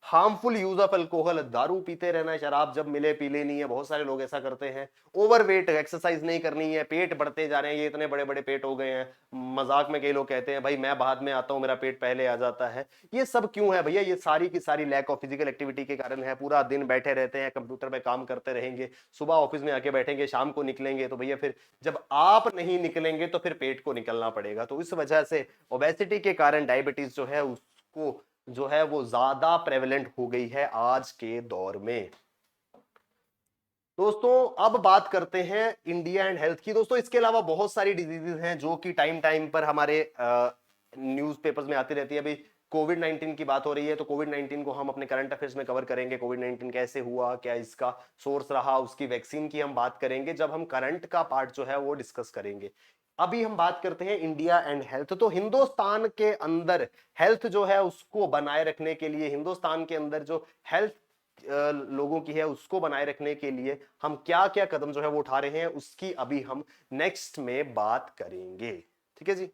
हार्मफुल यूज ऑफ अल्कोहल, दारू पीते रहना, शराब जब मिले पी लेनी है, बहुत सारे लोग ऐसा करते हैं। ओवरवेट, एक्सरसाइज नहीं करनी है, पेट बढ़ते जा रहे हैं, ये इतने बड़े बड़े पेट हो गए हैं। मजाक में कई लोग कहते हैं भाई मैं बाद में आता हूं मेरा पेट पहले आ जाता है। ये सब क्यों है भैया? ये सारी की सारी लैक ऑफ फिजिकल एक्टिविटी के कारण है। पूरा दिन बैठे रहते हैं, कंप्यूटर पे काम करते रहेंगे, सुबह ऑफिस में आके बैठेंगे, शाम को निकलेंगे, तो भैया फिर जब आप नहीं निकलेंगे तो फिर पेट को निकलना पड़ेगा। तो इस वजह से ओबेसिटी के कारण डायबिटीज जो है उसको जो है वो ज्यादा प्रेवलेंट हो गई है आज के दौर में। दोस्तों अब बात करते हैं इंडिया एंड हेल्थ की। दोस्तों इसके अलावा बहुत सारी डिजीजेज हैं जो कि टाइम टाइम पर हमारे न्यूज़पेपर्स में आती रहती है। अभी कोविड 19 की बात हो रही है तो कोविड 19 को हम अपने करंट अफेयर्स में कवर करेंगे। कोविड 19 कैसे हुआ, क्या इसका सोर्स रहा, उसकी वैक्सीन की हम बात करेंगे जब हम करंट का पार्ट जो है वो डिस्कस करेंगे। अभी हम बात करते हैं इंडिया एंड हेल्थ। तो हिंदुस्तान के अंदर हेल्थ जो है उसको बनाए रखने के लिए, हिंदुस्तान के अंदर जो हेल्थ लोगों की है उसको बनाए रखने के लिए हम क्या क्या कदम जो है वो उठा रहे हैं उसकी अभी हम नेक्स्ट में बात करेंगे। ठीक है जी।